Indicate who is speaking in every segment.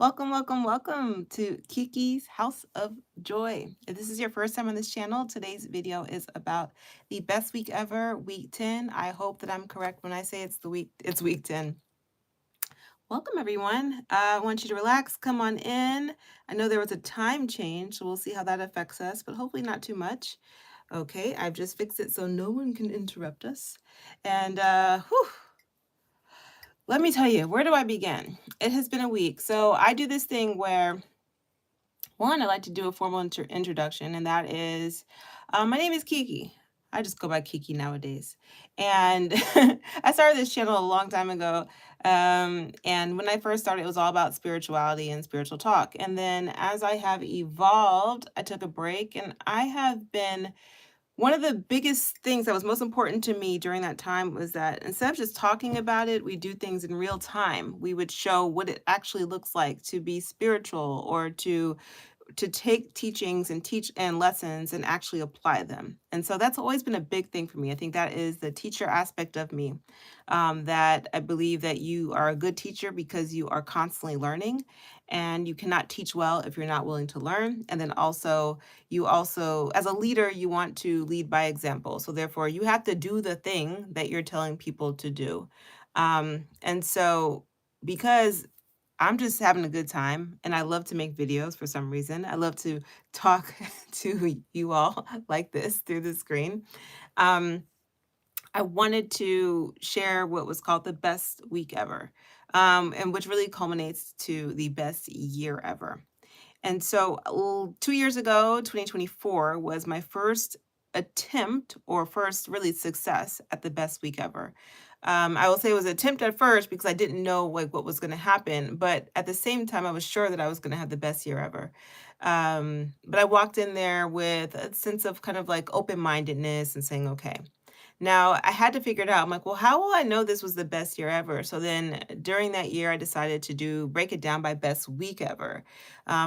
Speaker 1: Welcome, welcome, welcome to Kiki's House of Joy. If this is your first time on this channel, today's video is about the best week ever, week 10. I hope that I'm correct when I say it's week 10. Welcome everyone. I want you to relax, come on in. I know there was a time change, so we'll see how that affects us, but hopefully not too much. Okay, I've just fixed it so no one can interrupt us. And whew, let me tell you, where do I begin? It has been a week. So I do this thing where one, I like to do a formal introduction, and that is my name is Kiki. I just go by Kiki nowadays. And I started this channel a long time ago. And when I first started, it was all about spirituality and spiritual talk. And then as I have evolved, I took a break, and I have been one of the biggest things that was most important to me during that time was that instead of just talking about it, we do things in real time. We would show what it actually looks like to be spiritual or to take teachings and teach and lessons and actually apply them. And so that's always been a big thing for me. I think that is the teacher aspect of me. That I believe that you are a good teacher because you are constantly learning, and you cannot teach well if you're not willing to learn. And then also, you also, as a leader, you want to lead by example. So therefore, you have to do the thing that you're telling people to do. And so, because I'm just having a good time, and I love to make videos for some reason. I love to talk to you all like this through the screen. Um, I wanted to share what was called the best week ever, and which really culminates to the best year ever. And so, 2 years ago, 2024 was my first attempt or first really success at the best week ever. I will say it was an attempt at first because I didn't know like what was going to happen, but at the same time, I was sure that I was going to have the best year ever. But I walked in there with a sense of kind of like open-mindedness and saying, okay. Now, I had to figure it out. I'm like, well, how will I know this was the best year ever? So then during that year, I decided to break it down by best week ever,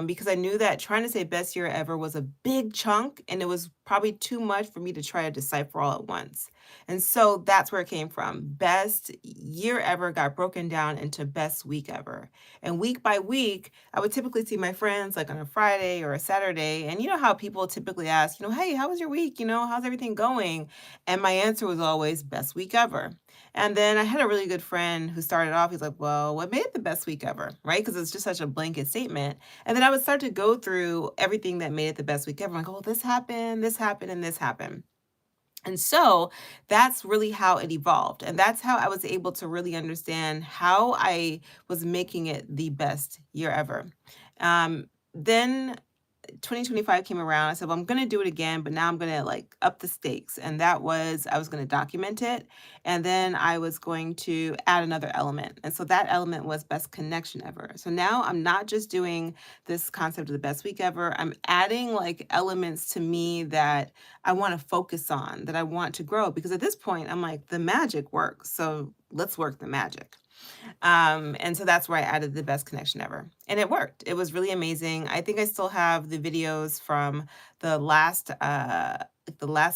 Speaker 1: because I knew that trying to say best year ever was a big chunk, and it was probably too much for me to try to decipher all at once. And so that's where it came from. Best year ever got broken down into best week ever. And week by week, I would typically see my friends like on a Friday or a Saturday. And you know how people typically ask, hey, how was your week? How's everything going? And my answer was always best week ever. And then I had a really good friend who started off, he's like, well, what made it the best week ever? Right? Because it's just such a blanket statement. And then I would start to go through everything that made it the best week ever. I'm like, oh, this happened, and this happened. And so that's really how it evolved. And that's how I was able to really understand how I was making it the best year ever. Then 2025 came around. I said, well, I'm going to do it again, but now I'm going to like up the stakes. And that was, I was going to document it. And then I was going to add another element. And so that element was best connection ever. So now I'm not just doing this concept of the best week ever. I'm adding like elements to me that I want to focus on, that I want to grow. Because at this point, I'm like, the magic works. So let's work the magic. And so that's where I added the best connection ever. And it worked. It was really amazing. I think I still have the videos from the last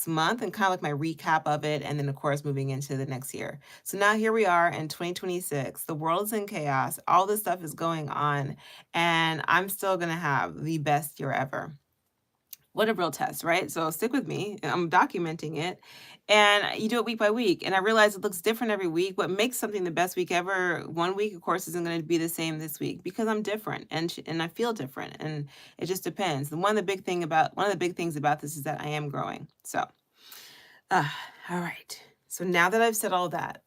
Speaker 1: month and kind of like my recap of it. And then of course moving into the next year. So now here we are in 2026. The world is in chaos. All this stuff is going on. And I'm still gonna have the best year ever. What a real test, right? So stick with me. I'm documenting it. And you do it week by week. And I realize it looks different every week. What makes something the best week ever one week, of course, isn't going to be the same this week because I'm different and I feel different. And it just depends. And one of the big things about this is that I am growing. So, uh, all right. So now that I've said all that,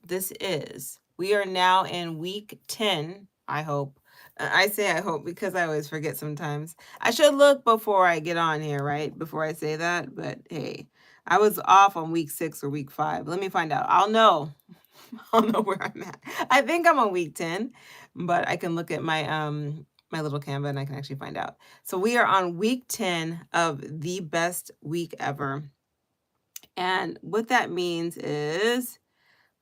Speaker 1: we are now in week 10, I hope. I say I hope because I always forget sometimes. I should look before I get on here, right? Before I say that. But hey, I was off on week 6 or week 5. Let me find out. I'll know. I'll know where I'm at. I think I'm on week 10, but I can look at my little Canva and I can actually find out. So we are on week 10 of the best week ever. And what that means is,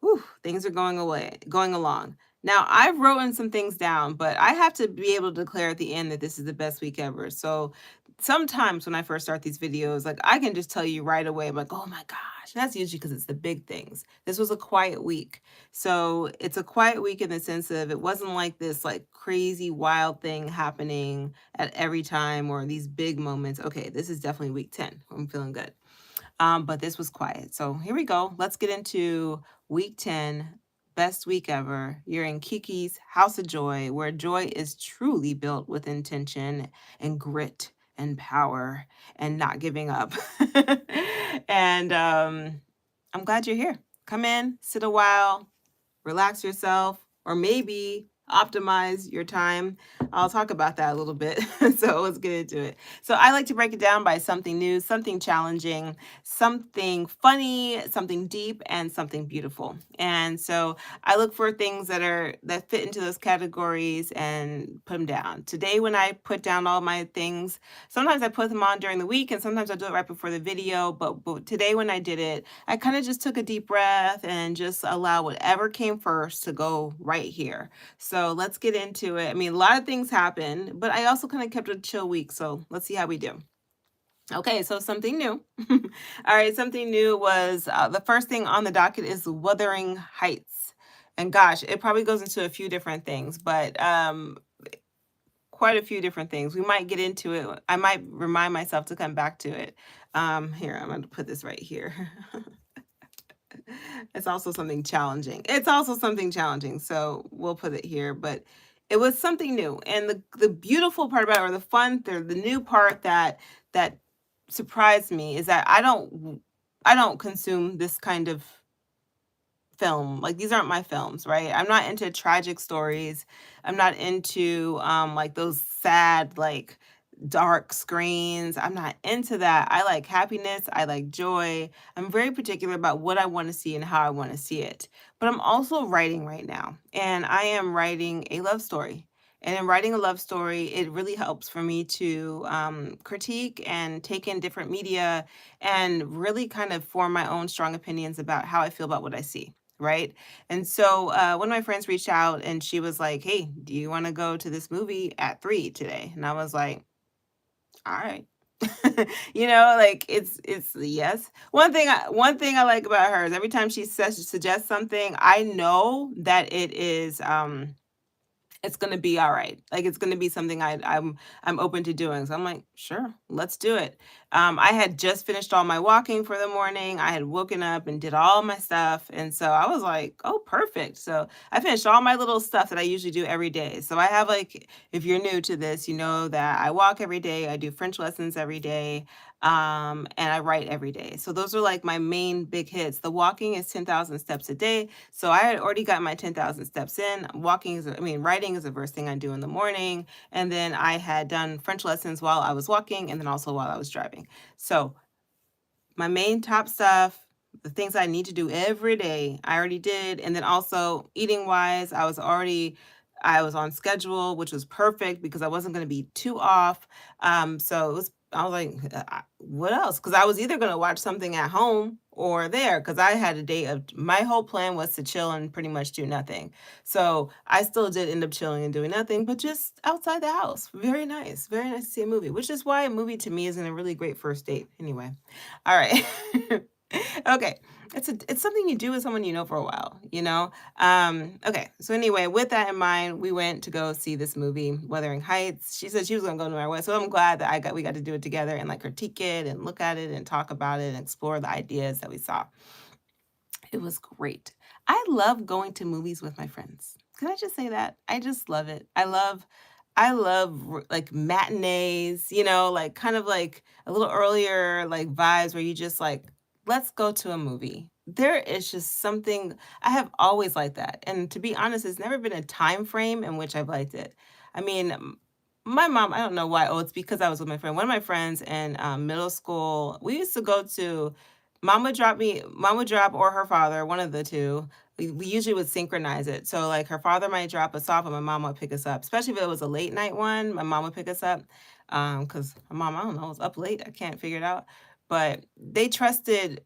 Speaker 1: whew, things are going along. Now, I've written some things down, but I have to be able to declare at the end that this is the best week ever. So sometimes when I first start these videos, like I can just tell you right away, I'm like, oh my gosh. That's usually because it's the big things. This was a quiet week. So it's a quiet week in the sense of it wasn't like this like crazy wild thing happening at every time or these big moments. Okay, this is definitely week 10. I'm feeling good. But this was quiet. So here we go. Let's get into week 10, best week ever. You're in Kiki's House of Joy, where joy is truly built with intention and grit and power and not giving up. And I'm glad you're here. Come in, sit a while, relax yourself, or maybe optimize your time. I'll talk about that a little bit. So let's get into it. So I like to break it down by something new, something challenging, something funny, something deep, and something beautiful. And so I look for things that fit into those categories and put them down. Today, when I put down all my things, sometimes I put them on during the week, and sometimes I do it right before the video. But today, when I did it, I kind of just took a deep breath and just allow whatever came first to go right here. So let's get into it. I mean, a lot of things happened, but I also kind of kept a chill week. So let's see how we do. Okay, so something new. All right, something new was the first thing on the docket is Wuthering Heights. And gosh, it probably goes into a few different things, but quite a few different things. We might get into it. I might remind myself to come back to it. Here, I'm going to put this right here. It's also something challenging. It's also something challenging, so we'll put it here, but it was something new. And the beautiful part about it, or the fun, the new part that surprised me is that I don't consume this kind of film. Like these aren't my films, right? I'm not into tragic stories. I'm not into like those sad like dark screens. I'm not into that. I like happiness. I like joy. I'm very particular about what I want to see and how I want to see it. But I'm also writing right now, and I am writing a love story. And in writing a love story, it really helps for me to critique and take in different media and really kind of form my own strong opinions about how I feel about what I see. Right. And so one of my friends reached out and she was like, hey, do you want to go to this movie at 3 today? And I was like, all right. Like it's yes. One thing I like about her is every time she suggests something, I know that it's gonna be all right. Like it's gonna be something I'm open to doing. So I'm like, sure, let's do it. I had just finished all my walking for the morning. I had woken up and did all my stuff, and so I was like, oh, perfect. So I finished all my little stuff that I usually do every day. So I have like, if you're new to this, you know that I walk every day. I do French lessons every day. And I write every day. So those are like my main big hits. The walking is 10,000 steps a day. So I had already got my 10,000 steps in. Writing is the first thing I do in the morning. And then I had done French lessons while I was walking and then also while I was driving. So my main top stuff, the things I need to do every day, I already did. And then also eating wise, I was on schedule, which was perfect because I wasn't going to be too off. I was like, what else? Because I was either going to watch something at home or there because I had a day of my whole plan was to chill and pretty much do nothing. So I still did end up chilling and doing nothing, but just outside the house. Very nice. Very nice to see a movie, which is why a movie to me isn't a really great first date. Anyway. All right. Okay. It's something you do with someone you know for a while, you know? Okay. So anyway, with that in mind, we went to go see this movie, Wuthering Heights. She said she was gonna go no matter what. So I'm glad that we got to do it together and like critique it and look at it and talk about it and explore the ideas that we saw. It was great. I love going to movies with my friends. Can I just say that? I just love it. I love like matinees, like kind of like a little earlier like vibes where you just like, let's go to a movie. There is just something I have always liked that. And to be honest, it's never been a time frame in which I've liked it. I mean, my mom, I don't know why. Oh, it's because I was with my friend. One of my friends in middle school, we used to go to mom would drop or her father, one of the two. We usually would synchronize it. So like her father might drop us off and my mom would pick us up. Especially if it was a late night one, my mom would pick us up. Because my mom, I don't know, was up late. I can't figure it out. but they trusted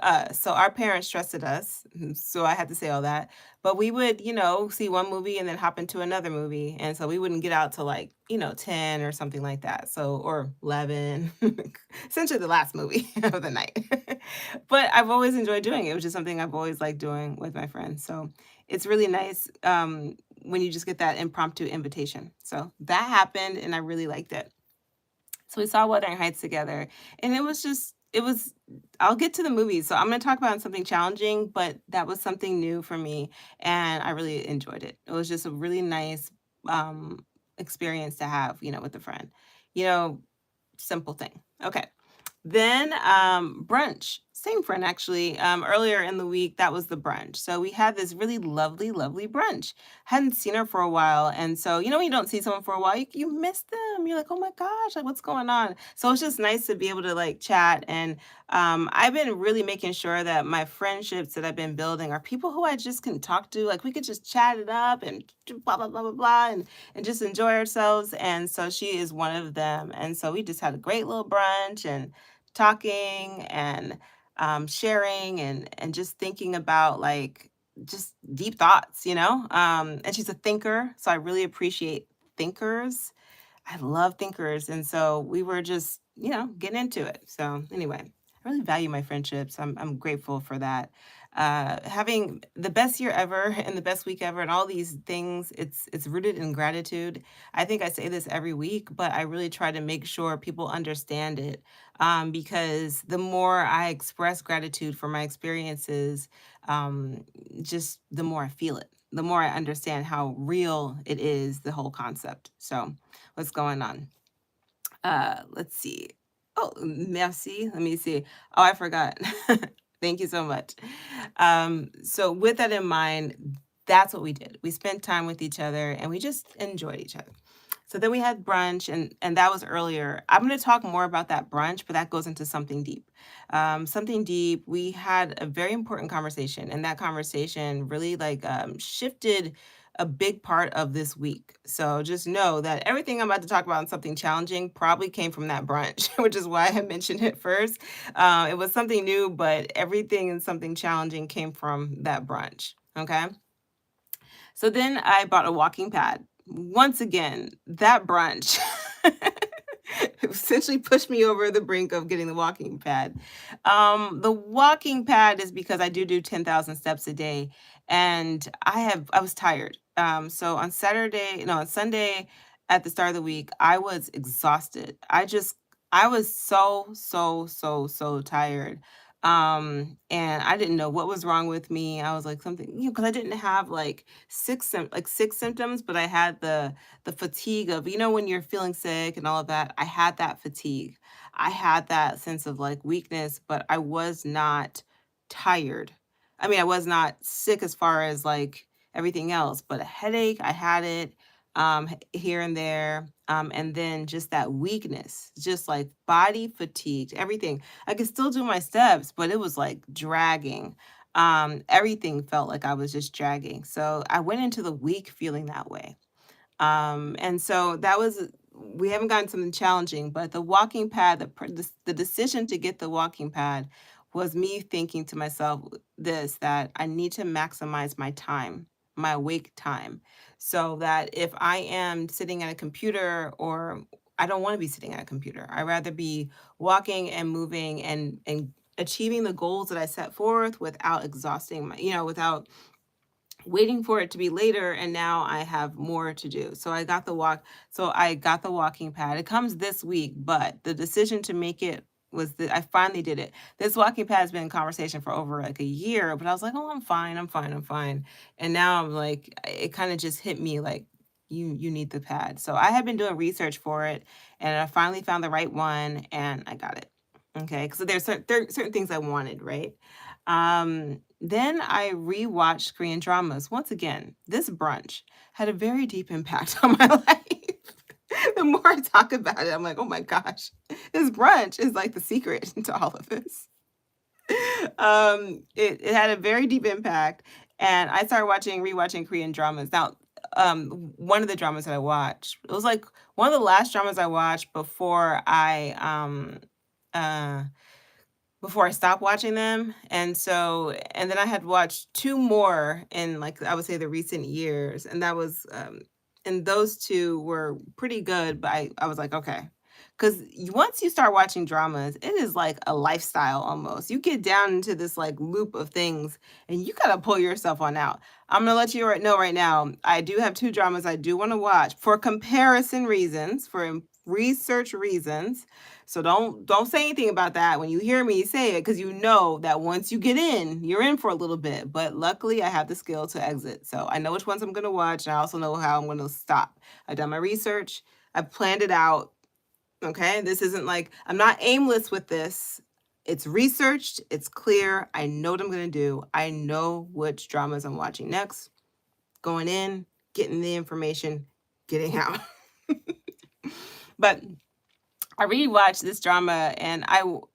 Speaker 1: us. So our parents trusted us. So I had to say all that. But we would, see one movie and then hop into another movie. And so we wouldn't get out to like, 10 or something like that. So or 11, essentially the last movie of the night. But I've always enjoyed doing it. It was just something I've always liked doing with my friends. So it's really nice when you just get that impromptu invitation. So that happened and I really liked it. So we saw Wuthering Heights together, and it was I'll get to the movies. So I'm gonna talk about something challenging, but that was something new for me, and I really enjoyed it. It was just a really nice experience to have, with a friend. You know, simple thing. Okay. Then, brunch. Same friend actually. Earlier in the week, that was the brunch. So we had this really lovely, lovely brunch. Hadn't seen her for a while, and so when you don't see someone for a while, you miss them. You're like, oh my gosh, like what's going on? So it's just nice to be able to like chat. And I've been really making sure that my friendships that I've been building are people who I just can talk to. Like we could just chat it up and blah blah blah blah blah, and just enjoy ourselves. And so she is one of them. And so we just had a great little brunch and talking and sharing and just thinking about like just deep thoughts, and she's a thinker, so I really appreciate thinkers. I love thinkers. And so we were just, getting into it. So anyway, I really value my friendships. I'm grateful for that. Having the best year ever and the best week ever and all these things, it's rooted in gratitude. I think I say this every week, but I really try to make sure people understand it. Because the more I express gratitude for my experiences, um, just the more I feel it, the more I understand how real it is, the whole concept. So what's going on? Let's see. Oh, merci. Let me see. Oh, I forgot. Thank you so much. So with that in mind, that's what we did. We spent time with each other and we just enjoyed each other. So then we had brunch, and that was earlier. I'm going to talk more about that brunch, but that goes into something deep. Something deep. We had a very important conversation, and that conversation really like shifted a big part of this week. So just know that everything I'm about to talk about and something challenging probably came from that brunch, which is why I mentioned it first. It was something new, but everything and something challenging came from that brunch. Okay. So then I bought a walking pad. Once again, that brunch essentially pushed me over the brink of getting the walking pad. The walking pad is because I do 10,000 steps a day, and I was tired. So on Saturday, no, on Sunday at the start of the week, I was exhausted. I was so, so, so, so tired. And I didn't know what was wrong with me. I was like something, because I didn't have like six symptoms, but I had the fatigue of, when you're feeling sick and all of that. I had that fatigue. I had that sense of like weakness, but I was not tired. I mean, I was not sick as far as like everything else, but a headache, I had it here and there. And then just that weakness, just like body fatigued, everything. I could still do my steps, but it was like dragging. Everything felt like I was just dragging. So I went into the week feeling that way. And so that was we haven't gotten something challenging, but the walking pad, the decision to get the walking pad was me thinking to myself that I need to maximize my time, my awake time, so that if I am sitting at a computer or I don't want to be sitting at a computer. I'd rather be walking and moving and achieving the goals that I set forth without exhausting without waiting for it to be later, and now I have more to do. So I got the walking pad. It comes this week, but the decision to make it was that I finally did it. This walking pad has been in conversation for over like a year, but I was like, "Oh, I'm fine. I'm fine. I'm fine." And now I'm like it kind of just hit me like you need the pad. So I had been doing research for it, and I finally found the right one and I got it. Okay, because there's certain things I wanted, right? Then I rewatched Korean dramas. Once again, this brunch had a very deep impact on my life. The more I talk about it, I'm like, oh my gosh, this brunch is like the secret to all of this. It had a very deep impact, and I started rewatching Korean dramas. Now, one of the dramas that I watched, it was like one of the last dramas I watched before before I stopped watching them. And then I had watched two more in, like, I would say the recent years. And that was, and those two were pretty good, but I was like, okay. Because once you start watching dramas, it is like a lifestyle almost. You get down into this like loop of things and you gotta pull yourself on out. I'm gonna let you know right now, I do have two dramas I do want to watch for comparison reasons, for research reasons. So don't say anything about that when you hear me say it, because you know that once you get in, you're in for a little bit. But luckily, I have the skill to exit, so I know which ones I'm going to watch, and I also know how I'm going to stop. I've done my research. I've planned it out. Okay, this isn't like I'm not aimless with this. It's researched. It's clear. I know what I'm going to do. I know which dramas I'm watching next. Going in, getting the information, getting out. But I rewatched this drama and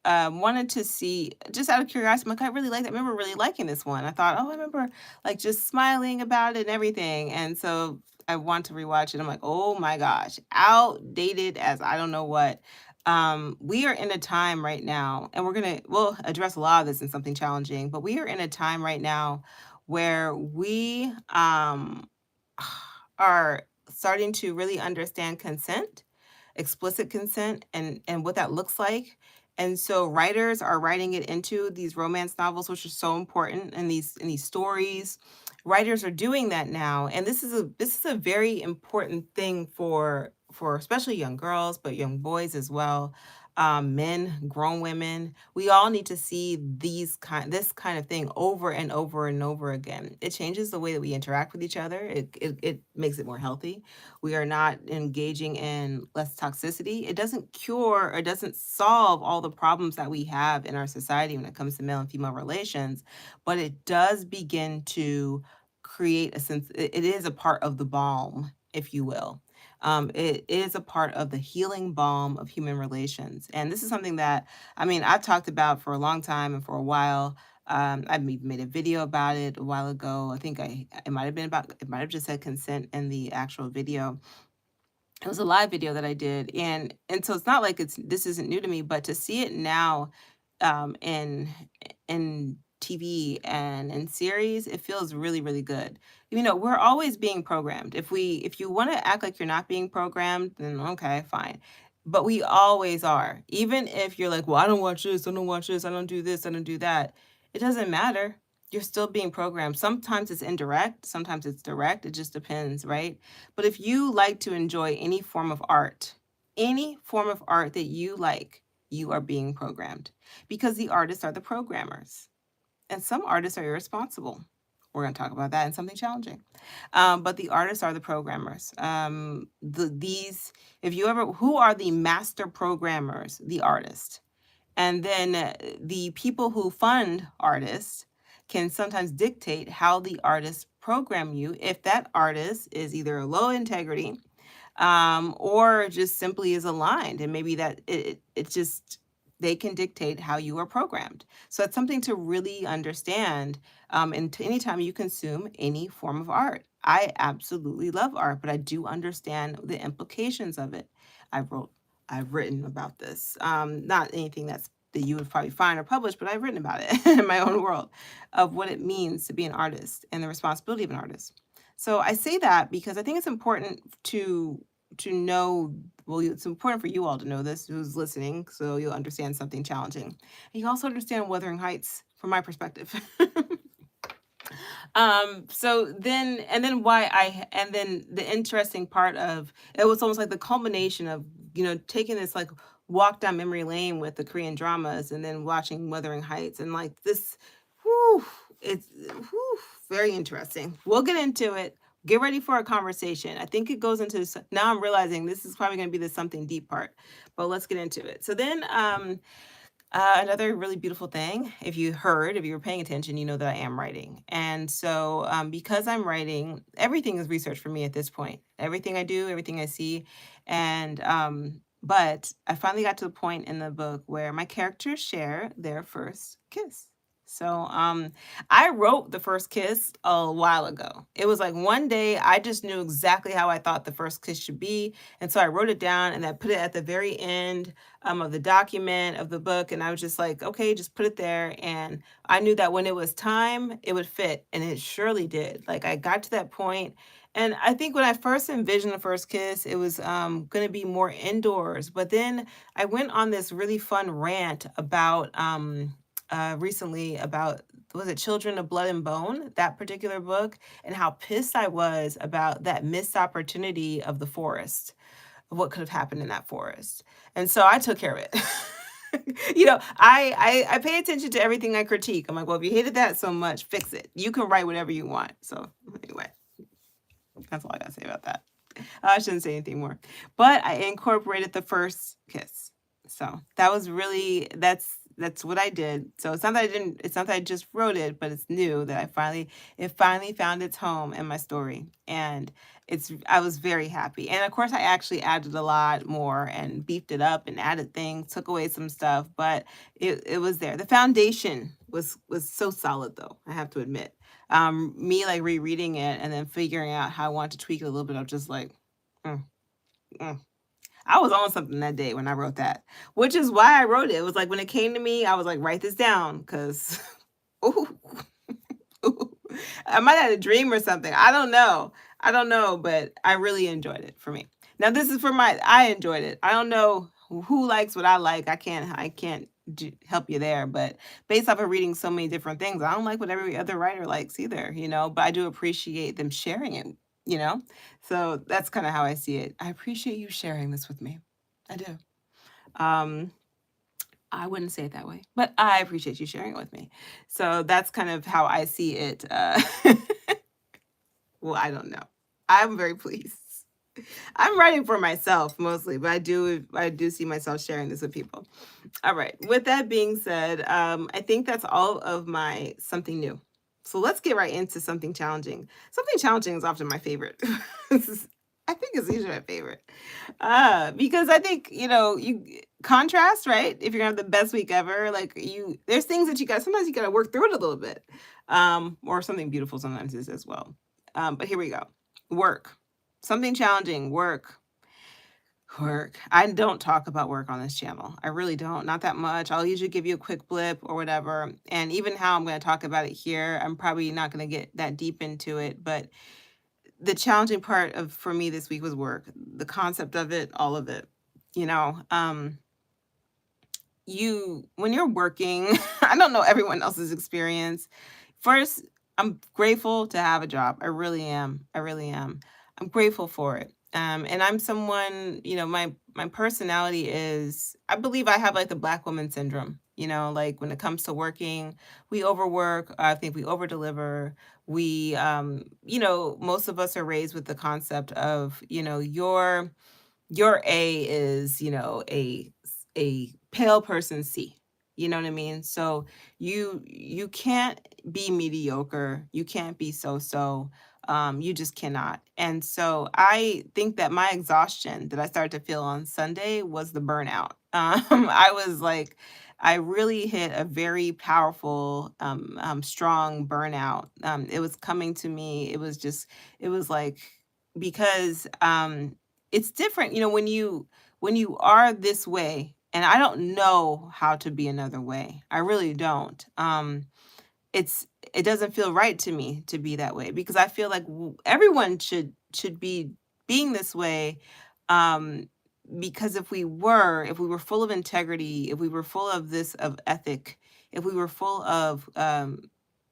Speaker 1: wanted to see, just out of curiosity, I'm like, I really like that. I remember really liking this one. I thought, oh, I remember like just smiling about it and everything. And so I want to rewatch it. I'm like, oh my gosh, outdated as I don't know what. We are in a time right now, and we'll address a lot of this in something challenging, but we are in a time right now where we are starting to really understand consent, explicit consent, and what that looks like. And so writers are writing it into these romance novels, which are so important, and these stories. Writers are doing that now, and this is a very important thing for especially young girls, but young boys as well. Men, grown women, we all need to see this kind of thing over and over and over again. It changes the way that we interact with each other. It makes it more healthy. We are not engaging in less toxicity. It doesn't cure or doesn't solve all the problems that we have in our society when it comes to male and female relations, but it does begin to create a sense. It is a part of the balm, if you will. It is a part of the healing balm of human relations. And this is something that, I mean, I've talked about for a long time and for a while. I've made a video about it a while ago. I think it might have been about, it might have just said consent in the actual video. It was a live video that I did, and so it's not like this isn't new to me, but to see it now, in TV and in series, it feels really, really good. You know, we're always being programmed. If you want to act like you're not being programmed, then okay, fine. But we always are. Even if you're like, well, I don't watch this, I don't watch this, I don't do this, I don't do that. It doesn't matter. You're still being programmed. Sometimes it's indirect, sometimes it's direct. It just depends, right? But if you like to enjoy any form of art that you like, you are being programmed because the artists are the programmers. And some artists are irresponsible. We're going to talk about that in something challenging. But the artists are the programmers. If you ever, who are the master programmers? The artist. And then the people who fund artists can sometimes dictate how the artists program you if that artist is either low integrity, or just simply is aligned, and maybe that it just they can dictate how you are programmed. So it's something to really understand. And anytime you consume any form of art, I absolutely love art, but I do understand the implications of it. I wrote, I've written about this. Not anything that you would probably find or publish, but I've written about it in my own world of what it means to be an artist and the responsibility of an artist. So I say that because I think it's important to know, well, it's important for you all to know this who's listening, so you'll understand something challenging. And you also understand Wuthering Heights from my perspective. So then, and then the interesting part of it was almost like the culmination of, taking this like walk down memory lane with the Korean dramas and then watching Wuthering Heights and like this, whew, it's very interesting. We'll get into it. Get ready for a conversation. I think it goes into, now I'm realizing this is probably going to be the something deep part, but let's get into it. So then, another really beautiful thing, if you were paying attention, you know that I am writing. And so, because I'm writing, everything is research for me at this point. Everything I do, everything I see. And, but I finally got to the point in the book where my characters share their first kiss. So, I wrote the first kiss a while ago. It was like one day I just knew exactly how I thought the first kiss should be. And so I wrote it down and I put it at the very end of the document of the book. And I was just like, okay, just put it there. And I knew that when it was time, it would fit. And it surely did. Like I got to that point, and I think when I first envisioned the first kiss, it was going to be more indoors. But then I went on this really fun rant about recently about, was it Children of Blood and Bone, that particular book, and how pissed I was about that missed opportunity of the forest, of what could have happened in that forest. And so I took care of it. I pay attention to everything I critique. I'm like, well, if you hated that so much, fix it. You can write whatever you want. So anyway, that's all I gotta say about that. I shouldn't say anything more. But I incorporated the first kiss. So that was really that's what I did. So it's not that I just wrote it, but it's new that it finally found its home in my story. And I was very happy. And of course I actually added a lot more and beefed it up and added things, took away some stuff, but it was there. The foundation was so solid though, I have to admit. Me like rereading it and then figuring out how I want to tweak it a little bit. I'm just like, mm, mm. I was on something that day when I wrote that, which is why I wrote it. It was like when it came to me, I was like, write this down because, ooh, ooh, I might have had a dream or something. I don't know. I don't know, but I really enjoyed it for me. Now this is I enjoyed it. I don't know who likes what I like. I can't help you there, but based off of reading so many different things, I don't like what every other writer likes either, but I do appreciate them sharing it, you know? So that's kind of how I see it. I appreciate you sharing this with me. I do. Um, I wouldn't say it that way, but I appreciate you sharing it with me. So that's kind of how I see it. Well, I don't know. I'm very pleased. I'm writing for myself mostly, but I do see myself sharing this with people. All right. With that being said, I think that's all of my something new. So let's get right into something challenging. Something challenging is often my favorite. I think it's usually my favorite. Because I think, you contrast, right? If you're gonna have the best week ever, like there's things that sometimes you gotta work through it a little bit. Or something beautiful sometimes is as well. But here we go. Work. Something challenging, work. Work. I don't talk about work on this channel. I really don't. Not that much. I'll usually give you a quick blip or whatever. And even how I'm going to talk about it here, I'm probably not going to get that deep into it. But the challenging part of for me this week was work. The concept of it, all of it. You know, when you're working, I don't know everyone else's experience. First, I'm grateful to have a job. I really am. I really am. I'm grateful for it. And I'm someone, my personality is, I believe I have like the black woman syndrome. Like when it comes to working, we overwork. I think we overdeliver. We, most of us are raised with the concept of, your A is, a pale person C. You know what I mean? So you can't be mediocre. You can't be so-so. You just cannot. And so I think that my exhaustion that I started to feel on Sunday was the burnout. I was like, I really hit a very powerful, strong burnout. It was coming to me. It was like, because it's different, when you are this way, and I don't know how to be another way. I really don't. It doesn't feel right to me to be that way because I feel like everyone should be being this way. Um, because if we were full of integrity, if we were full of ethic, if we were full of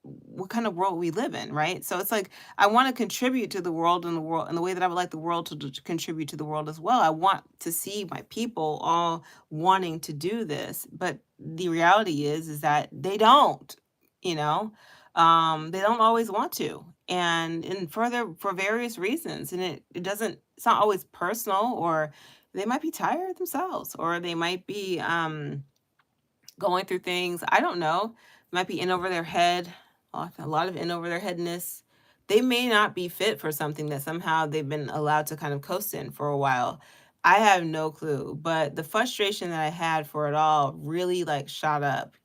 Speaker 1: what kind of world we live in, right? So it's like I want to contribute to the world and the way that I would like the world to contribute to the world as well. I want to see my people all wanting to do this, but the reality is that they don't, you know, they don't always want to, and for various reasons, and it's not always personal, or they might be tired themselves, or they might be going through things. I don't know. Might be in over their head, a lot of in over their headness. They may not be fit for something that somehow they've been allowed to kind of coast in for a while. I have no clue, but the frustration that I had for it all really like shot up.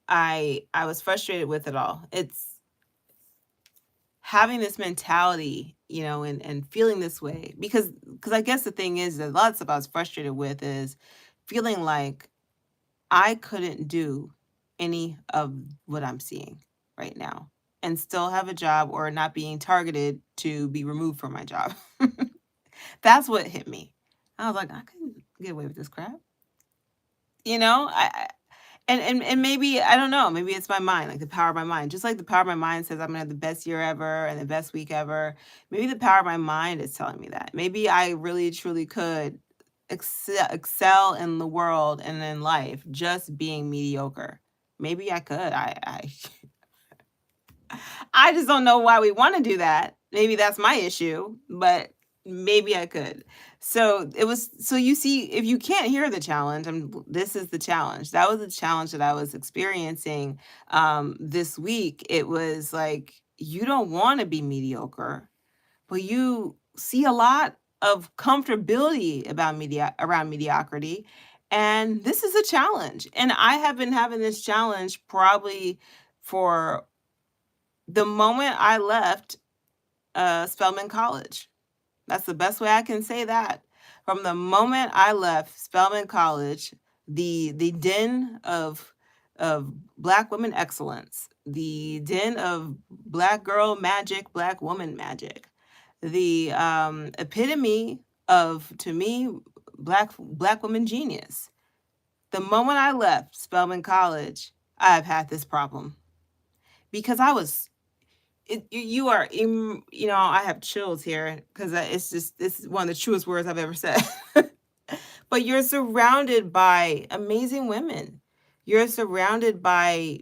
Speaker 1: I was frustrated with it all. It's having this mentality, and feeling this way because I guess the thing is that lots of I was frustrated with is feeling like I couldn't do any of what I'm seeing right now and still have a job or not being targeted to be removed from my job. That's what hit me. I was like, I couldn't get away with this crap. And maybe I don't know, maybe it's my mind, like the power of my mind. Just like the power of my mind says I'm gonna have the best year ever and the best week ever. Maybe the power of my mind is telling me that. Maybe I really truly could excel in the world and in life just being mediocre. Maybe I could. I just don't know why we want to do that. Maybe that's my issue, but maybe I could. So you see, if you can't hear the challenge, this is the challenge. That was the challenge that I was experiencing this week. It was like you don't want to be mediocre, but you see a lot of comfortability around mediocrity. And this is a challenge. And I have been having this challenge probably for the moment I left Spelman College. That's the best way I can say that. From the moment I left Spelman College, the den of Black women excellence, the den of Black girl magic, Black woman magic, the epitome of, to me, Black woman genius. The moment I left Spelman College, I've had this problem because I was you are I have chills here because it's just this is one of the truest words I've ever said. But you're surrounded by amazing women. You're surrounded by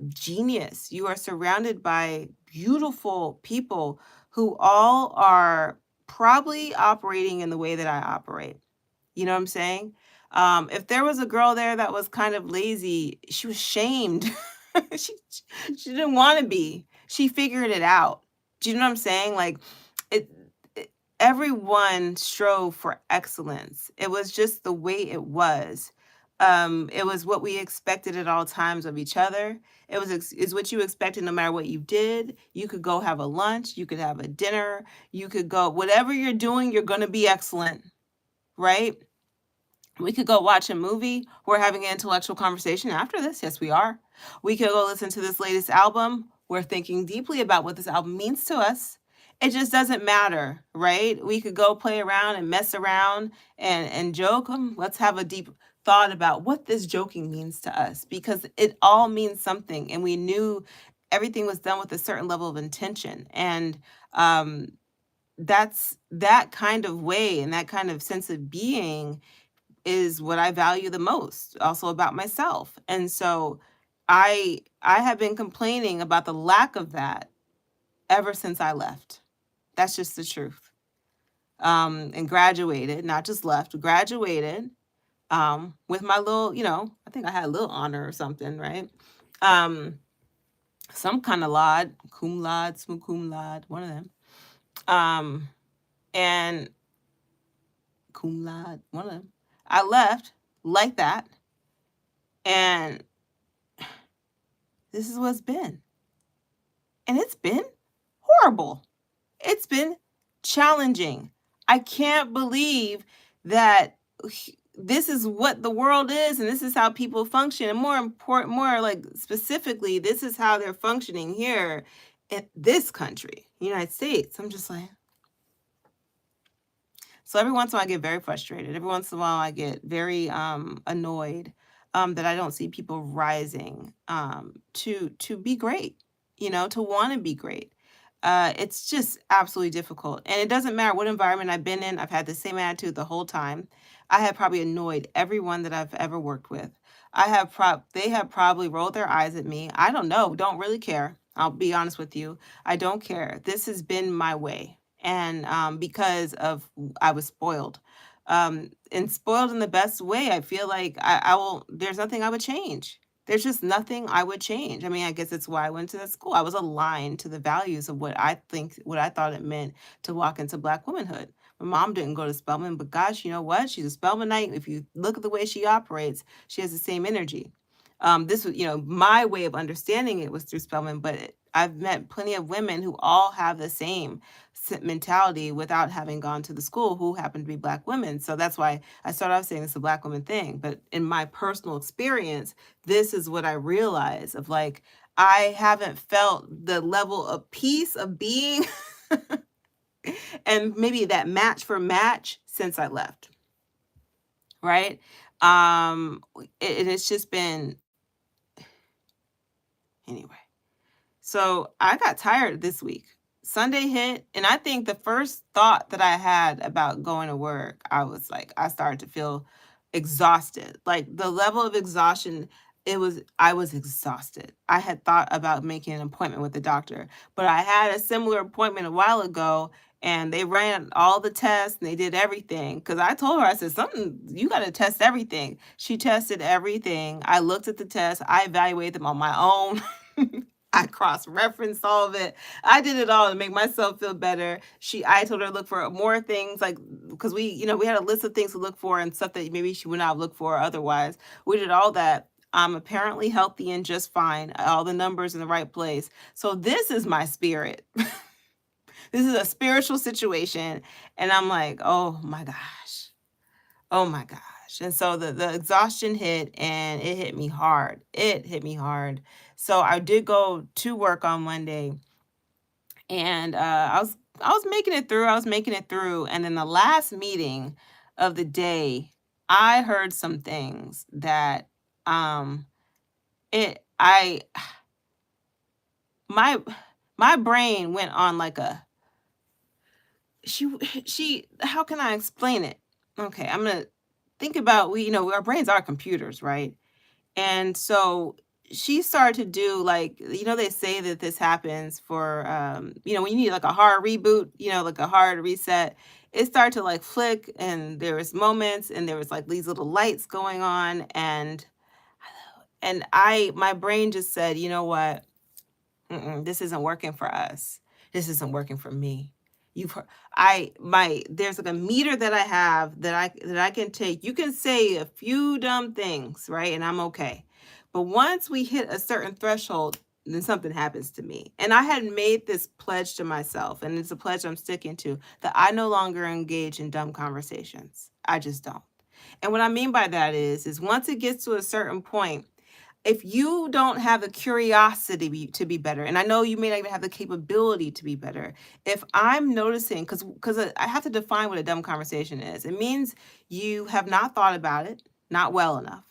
Speaker 1: genius. You are surrounded by beautiful people who all are probably operating in the way that I operate. You know what I'm saying? If there was a girl there that was kind of lazy, she was shamed. she she didn't want to be. She figured it out. Do you know what I'm saying? Like it, everyone strove for excellence. It was just the way it was. It was what we expected at all times of each other. Is what you expected no matter what you did. You could go have a lunch, you could have a dinner, you could go whatever you're doing, you're going to be excellent, right? We could go watch a movie. We're having an intellectual conversation after this. Yes, we are. We could go listen to this latest album. We're thinking deeply about what this album means to us. It just doesn't matter, right? We could go play around and mess around and joke. Let's have a deep thought about what this joking means to us because it all means something. And we knew everything was done with a certain level of intention. And that's that kind of way and that kind of sense of being is what I value the most, also about myself. And so I have been complaining about the lack of that ever since I left. That's just the truth. And graduated, not just left, graduated with my little, I think I had a little honor or something, right? Some kind of laud, cum laude, summa cum laude, one of them. And cum laude, one of them. I left like that. And this is what's been. And it's been horrible. It's been challenging. I can't believe that this is what the world is and this is how people function. And more like specifically, this is how they're functioning here in this country, United States. I'm just like, so every once in a while I get very frustrated. Every once in a while I get very annoyed that I don't see people rising to be great, to want to be great. It's just absolutely difficult. And it doesn't matter what environment I've been in. I've had the same attitude the whole time. I have probably annoyed everyone that I've ever worked with. They have probably rolled their eyes at me. I don't know, don't really care. I'll be honest with you. I don't care. This has been my way. And because of I was spoiled. And spoiled in the best way. I feel like I will there's nothing I would change. There's just nothing I would change. I mean, I guess it's why I went to that school. I was aligned to the values of what I thought it meant to walk into Black womanhood. My mom didn't go to Spelman, but gosh, you know what? She's a Spelmanite. If you look at the way she operates, she has the same energy. This was, my way of understanding it was through Spelman, but I've met plenty of women who all have the same mentality without having gone to the school, who happen to be Black women. So that's why I started off saying it's a Black woman thing. But in my personal experience, this is what I realize of like, I haven't felt the level of peace of being and maybe that match for match since I left. Right. And it's just been, anyway. So I got tired this week. Sunday hit, and I think the first thought that I had about going to work, I was like, I started to feel exhausted. Like the level of exhaustion, I was exhausted. I had thought about making an appointment with the doctor, but I had a similar appointment a while ago, and they ran all the tests and they did everything. Cause I told her, I said, something, you got to test everything. She tested everything. I looked at the tests, I evaluated them on my own. I cross-referenced all of it. I did it all to make myself feel better. I told her to look for more things, like, because we had a list of things to look for and stuff that maybe she would not have looked for otherwise. We did all that. I'm apparently healthy and just fine. All the numbers in the right place. So this is my spirit. This is a spiritual situation. And I'm like, oh my gosh. Oh my gosh. And so the exhaustion hit, and it hit me hard. It hit me hard. So I did go to work on Monday, and I was making it through. I was making it through. And then the last meeting of the day, I heard some things that um it I my my brain went on like a she she how can I explain it? Okay, I'm gonna think about, our brains are computers, right? And so she started to do, like, they say that this happens for, when you need like a hard reboot, like a hard reset. It started to like flick, and there was moments, and there was like these little lights going on, and my brain just said, you know what? This isn't working for us. This isn't working for me. You've heard, there's like a meter that I have that I can take. You can say a few dumb things, right? And I'm okay. But once we hit a certain threshold, then something happens to me. And I had made this pledge to myself, and it's a pledge I'm sticking to, that I no longer engage in dumb conversations. I just don't. And what I mean by that is once it gets to a certain point, if you don't have the curiosity to be better, and I know you may not even have the capability to be better, if I'm noticing, because I have to define what a dumb conversation is. It means you have not thought about it, not well enough.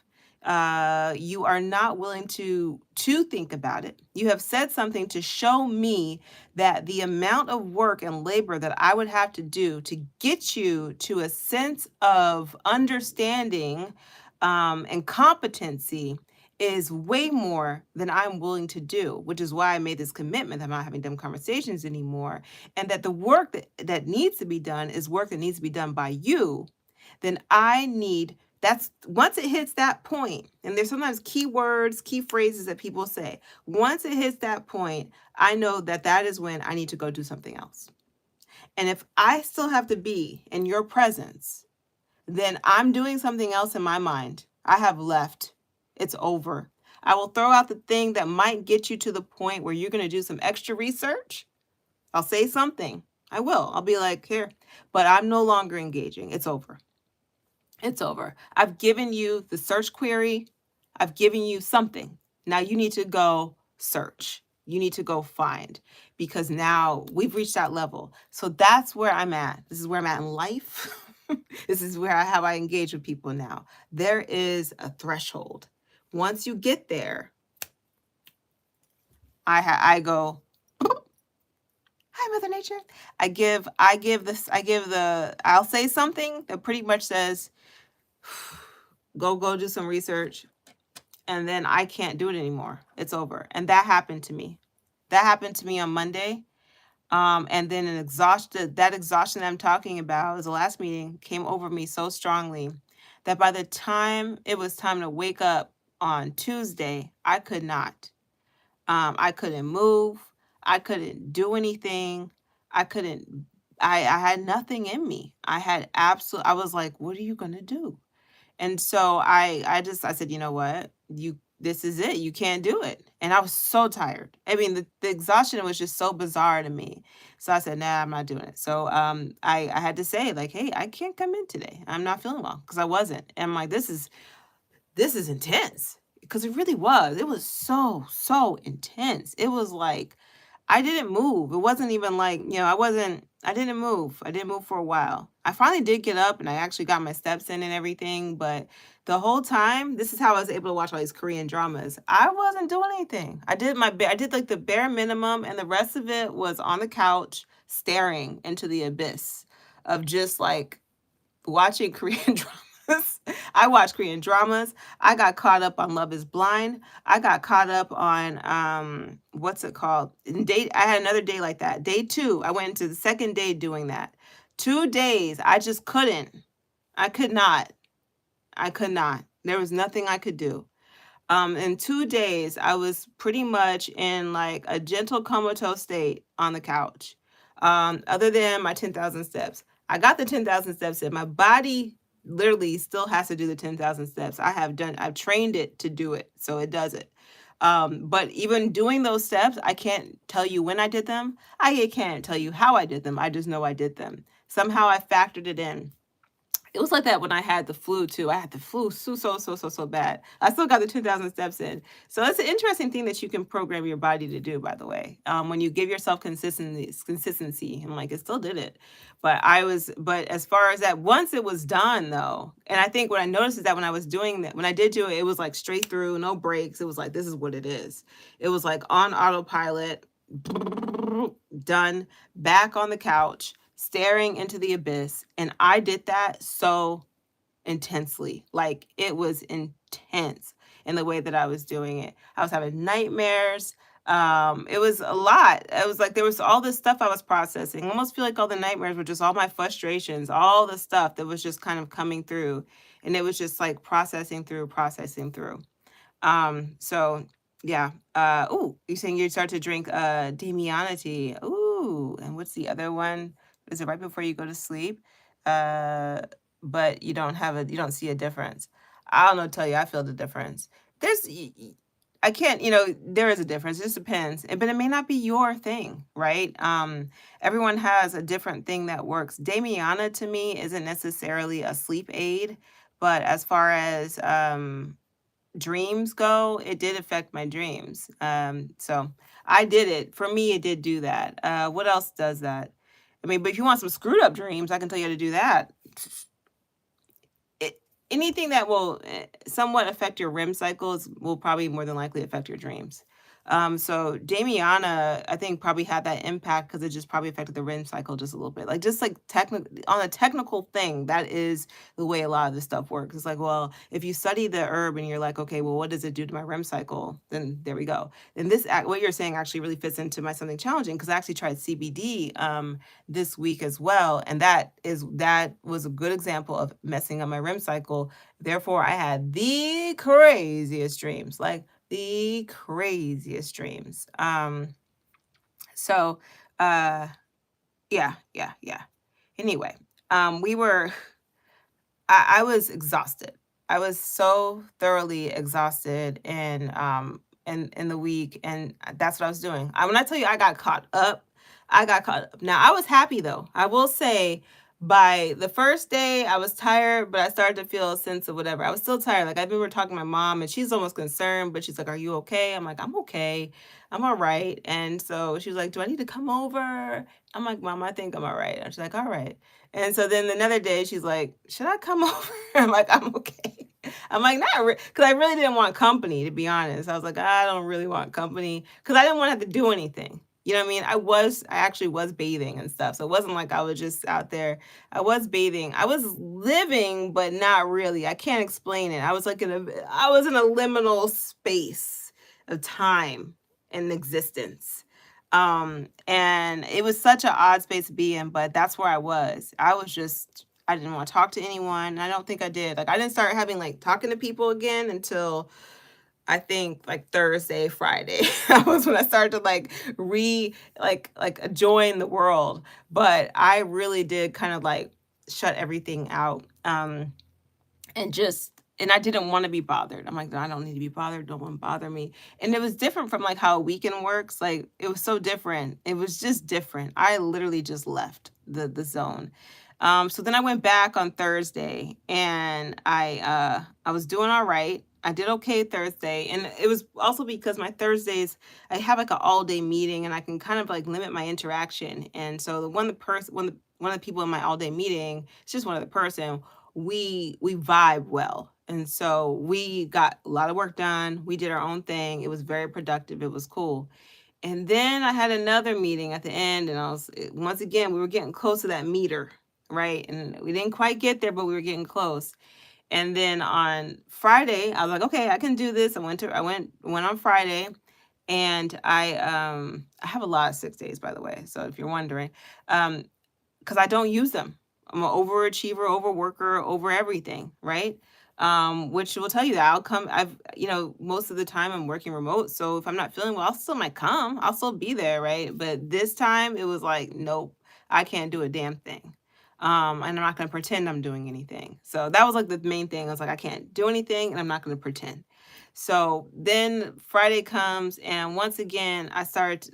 Speaker 1: You are not willing to think about it. You have said something to show me that the amount of work and labor that I would have to do to get you to a sense of understanding and competency is way more than I'm willing to do, which is why I made this commitment that I'm not having dumb conversations anymore. And that the work that needs to be done is work that needs to be done by you. Then that's once it hits that point, and there's sometimes key words, key phrases that people say. Once it hits that point, I know that that is when I need to go do something else. And if I still have to be in your presence, then I'm doing something else in my mind. I have left. It's over. I will throw out the thing that might get you to the point where you're going to do some extra research. I'll say something. I will. I'll be like, here, but I'm no longer engaging. It's over. It's over. I've given you the search query. I've given you something. Now you need to go search. You need to go find, because now we've reached that level. So that's where I'm at. This is where I'm at in life. This is where how I engage with people now. There is a threshold. Once you get there, I go, hi, Mother Nature. I'll say something that pretty much says, go do some research, and then I can't do it anymore. It's over. And that happened to me. That happened to me on Monday. And then that exhaustion that I'm talking about is the last meeting came over me so strongly that by the time it was time to wake up on Tuesday, I could not. I couldn't move. I couldn't do anything. I had nothing in me. I was like, what are you going to do? And so I said, you know what? this is it. You can't do it. And I was so tired. I mean, the exhaustion was just so bizarre to me. So I said, nah, I'm not doing it. So I had to say, like, hey, I can't come in today. I'm not feeling well because I wasn't. And I'm like, this is intense because it really was. It was so intense. It was like I didn't move. It wasn't even like, I didn't move. I didn't move for a while. I finally did get up and I actually got my steps in and everything, but the whole time, this is how I was able to watch all these Korean dramas. I wasn't doing anything. I did like the bare minimum, and the rest of it was on the couch staring into the abyss of just like watching Korean dramas. I watched Korean dramas. I got caught up on Love is Blind. I got caught up on what's it called? I had another day like that. Day 2, I went into the second day doing that. 2 days, I just couldn't. I could not. I could not. There was nothing I could do. In 2 days, I was pretty much in like a gentle comatose state on the couch. Other than my 10,000 steps. I got the 10,000 steps in. My body literally still has to do the 10,000 steps. I've trained it to do it, so it does it. But even doing those steps, I can't tell you when I did them. I can't tell you how I did them. I just know I did them. Somehow I factored it in. It was like that when I had the flu too. I had the flu so bad. I still got the 2,000 steps in. So it's an interesting thing that you can program your body to do, by the way. When you give yourself consistency, and like it still did it. But as far as that, once it was done though, and I think what I noticed is that when I was doing that, when I did do it, it was like straight through, no breaks. It was like, this is what it is. It was like on autopilot, done, back on the couch, staring into the abyss. And I did that so intensely. Like it was intense in the way that I was doing it. I was having nightmares. It was a lot. It was like there was all this stuff I was processing. I almost feel like all the nightmares were just all my frustrations, all the stuff that was just kind of coming through. And it was just like processing through, processing through. So yeah. Ooh, you're saying you start to drink Damianity. Ooh, and what's the other one? Is it right before you go to sleep? Uh, but you don't see a difference. I don't know, tell you, I feel the difference. There's I can't, there is a difference. It just depends. But it may not be your thing, right? Everyone has a different thing that works. Damiana to me isn't necessarily a sleep aid, but as far as dreams go, it did affect my dreams. So I did it. For me, it did do that. What else does that? I mean, but if you want some screwed up dreams, I can tell you how to do that. Anything that will somewhat affect your REM cycles will probably more than likely affect your dreams. So Damiana, I think probably had that impact because it just probably affected the REM cycle just a little bit. Like just like on a technical thing, that is the way a lot of this stuff works. It's like, well, if you study the herb and you're like, okay, well, what does it do to my REM cycle? Then there we go. And what you're saying actually really fits into my something challenging because I actually tried CBD this week as well, and that was a good example of messing up my REM cycle. Therefore, I had the craziest dreams, like the craziest dreams. So, uh, yeah. Anyway, we were I was exhausted. I was so thoroughly exhausted in the week, and that's what I was doing. When I tell you I got caught up, I got caught up. Now I was happy though. I will say by the first day I was tired, but I started to feel a sense of whatever. I was still tired. Like I remember talking to my mom and she's almost concerned, but she's like, "Are you okay?" I'm like, "I'm okay. I'm all right." And so she was like, "Do I need to come over?" I'm like, "Mom, I think I'm all right." And she's like, "All right." And so then another day she's like, "Should I come over?" I'm like, "I'm okay." I'm like, "Not because I really didn't want company, to be honest." I was like, "I don't really want company," because I didn't want to have to do anything. You know what I mean? I actually was bathing and stuff. So it wasn't like I was just out there. I was bathing. I was living, but not really. I can't explain it. I was in a liminal space of time and existence. And it was such an odd space to be in, but that's where I was. I didn't want to talk to anyone. I don't think I did. Like I didn't start having like talking to people again until I think like Thursday, Friday. That was when I started to like join the world. But I really did kind of like shut everything out. And just and I didn't want to be bothered. I'm like, I don't need to be bothered. Don't want to bother me. And it was different from like how a weekend works. Like it was so different. It was just different. I literally just left the zone. So then I went back on Thursday, and I was doing all right. I did okay Thursday, and it was also because my Thursdays I have like an all day meeting, and I can kind of like limit my interaction. And so one of the people in my all day meeting, it's just one other person, we vibe well. And so we got a lot of work done. We did our own thing. It was very productive. It was cool. And then I had another meeting at the end, and once again, we were getting close to that meter, right? And we didn't quite get there, but we were getting close. And then on Friday, I was like, okay, I can do this. I went on Friday, and I have a lot of 6 days, by the way. So if you're wondering, um, because I don't use them. I'm an overachiever, overworker, over everything, right? Which will tell you that most of the time I'm working remote. So if I'm not feeling well, I'll still might come. I'll still be there, right? But this time it was like, nope, I can't do a damn thing. And I'm not gonna pretend I'm doing anything. So that was like the main thing. I was like, I can't do anything and I'm not gonna pretend. So then Friday comes, and once again,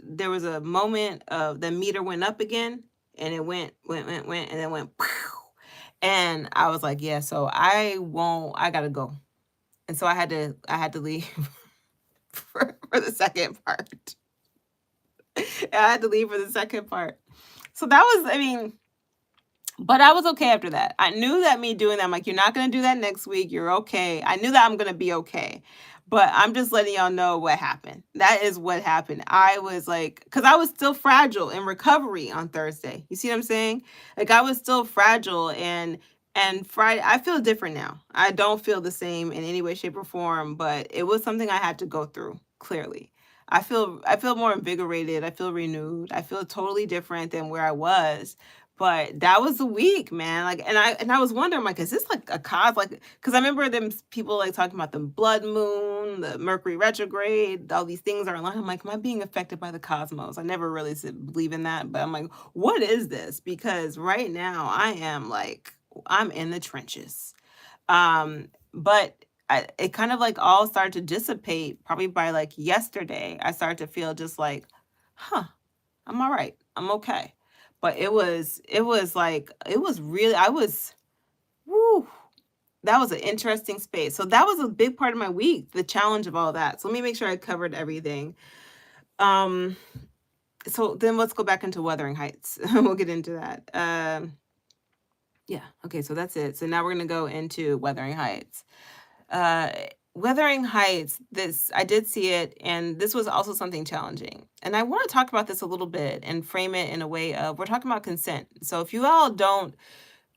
Speaker 1: there was a moment of the meter went up again, and it went, and then went, pow. And I was like, yeah, so I gotta go. And so I had to leave for the second part. I had to leave for the second part. So that was, I mean, but I was okay after that. I knew that me doing that, I'm like, you're not gonna do that next week. You're okay. I knew that I'm gonna be okay. But I'm just letting y'all know what happened. That is what happened. I was like, because I was still fragile in recovery on Thursday. You see what I'm saying? Like I was still fragile, and Friday, I feel different now. I don't feel the same in any way, shape, or form, but it was something I had to go through, clearly. I feel more invigorated. I feel renewed. I feel totally different than where I was. But that was the week, man. Like, and I was wondering, like, is this like a cause? Like, because I remember them people like talking about the blood moon, the Mercury retrograde, all these things are in line. I'm like, am I being affected by the cosmos? I never really believe in that, but I'm like, what is this? Because right now I am like, I'm in the trenches. But it kind of like all started to dissipate probably by like yesterday. I started to feel just like, huh, I'm all right. I'm okay. But it was like it was really I was woo, that was an interesting space. So that was a big part of my week, the challenge of all that. So let me make sure I covered everything. Um so then let's go back into Wuthering Heights. We'll get into that. Yeah, okay, so that's it. So now we're gonna go into Wuthering Heights. Uh, Wuthering Heights, this I did see it, and this was also something challenging. And I want to talk about this a little bit and frame it in a way of we're talking about consent. So if you all don't,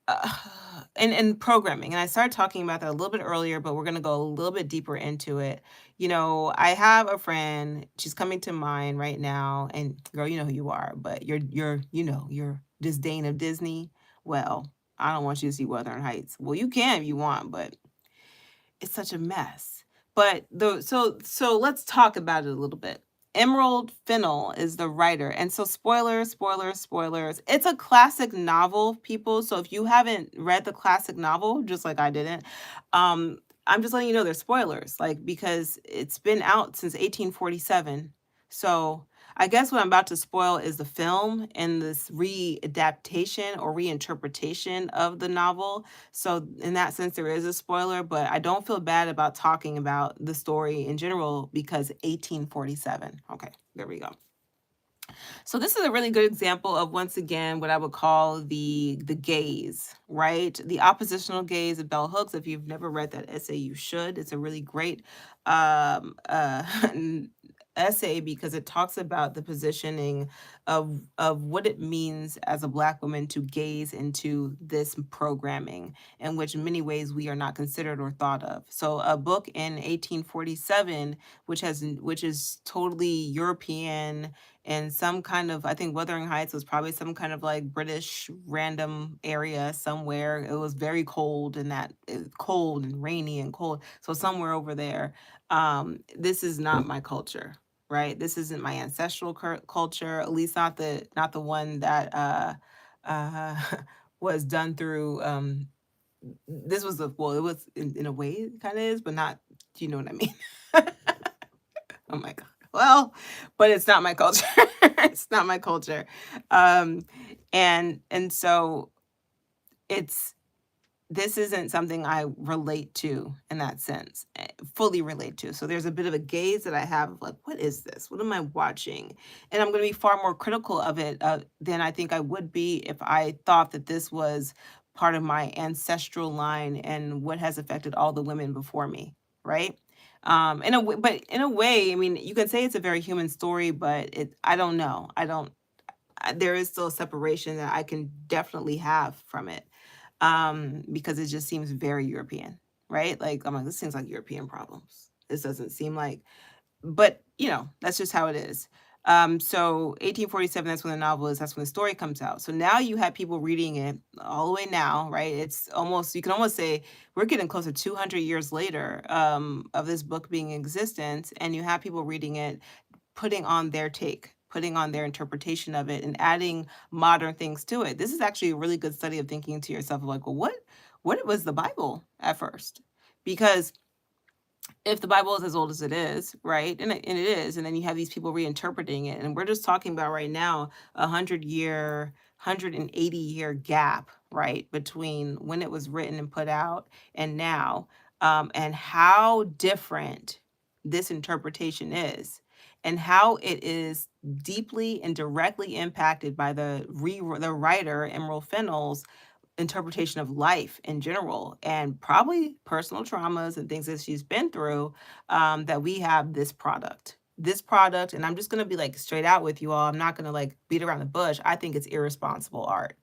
Speaker 1: uh, and programming, and I started talking about that a little bit earlier, but we're gonna go a little bit deeper into it. I have a friend. She's coming to mind right now, and girl, you know who you are, but your disdain of Disney. Well, I don't want you to see Wuthering Heights. Well, you can if you want, but it's such a mess. But so let's talk about it a little bit. Emerald Fennell is the writer. And so spoilers, spoilers, spoilers. It's a classic novel, people. So if you haven't read the classic novel, just like I didn't, I'm just letting you know there's spoilers, like because it's been out since 1847. So I guess what I'm about to spoil is the film and this readaptation or reinterpretation of the novel. So in that sense, there is a spoiler, but I don't feel bad about talking about the story in general because 1847. Okay, there we go. So this is a really good example of once again what I would call the gaze, right? The oppositional gaze of bell hooks. If you've never read that essay, you should. It's a really great essay because it talks about the positioning of what it means as a Black woman to gaze into this programming, in which in many ways we are not considered or thought of. So a book in 1847, which is totally European, and some kind of, I think Wuthering Heights was probably some kind of like British random area somewhere. It was very cold, and cold and rainy and cold. So somewhere over there. This is not my culture, right? This isn't my ancestral culture, at least not the one that uh was done through this was well, it was in a way it kind of is, but not. Do you know what I mean? Oh my god. Well, but it's not my culture. It's not my culture. Um, and so it's this isn't something I relate to in that sense, fully relate to. So there's a bit of a gaze that I have of like, what is this? What am I watching? And I'm going to be far more critical of it than I think I would be if I thought that this was part of my ancestral line and what has affected all the women before me, right? But in a way, I mean, you can say it's a very human story, but I don't know. There is still a separation that I can definitely have from it, because it just seems very European, right? Like, I'm like, this seems like European problems. This doesn't seem like, but that's just how it is. So 1847, that's when the novel is, that's when the story comes out. So now you have people reading it all the way now, right? It's almost, you can almost say we're getting close to 200 years later, of this book being in existence, and you have people reading it, putting on their take, putting on their interpretation of it, and adding modern things to it. This is actually a really good study of thinking to yourself of like, well, what was the Bible at first? Because if the Bible is as old as it is, right? And it is, and then you have these people reinterpreting it, and we're just talking about right now 100-year, 180-year gap, right, between when it was written and put out and now, and how different this interpretation is, and how it is deeply and directly impacted by the writer Emerald Fennell's interpretation of life in general, and probably personal traumas and things that she's been through, that we have this product. And I'm just going to be like straight out with you all. I'm not going to like beat around the bush. I think it's irresponsible art.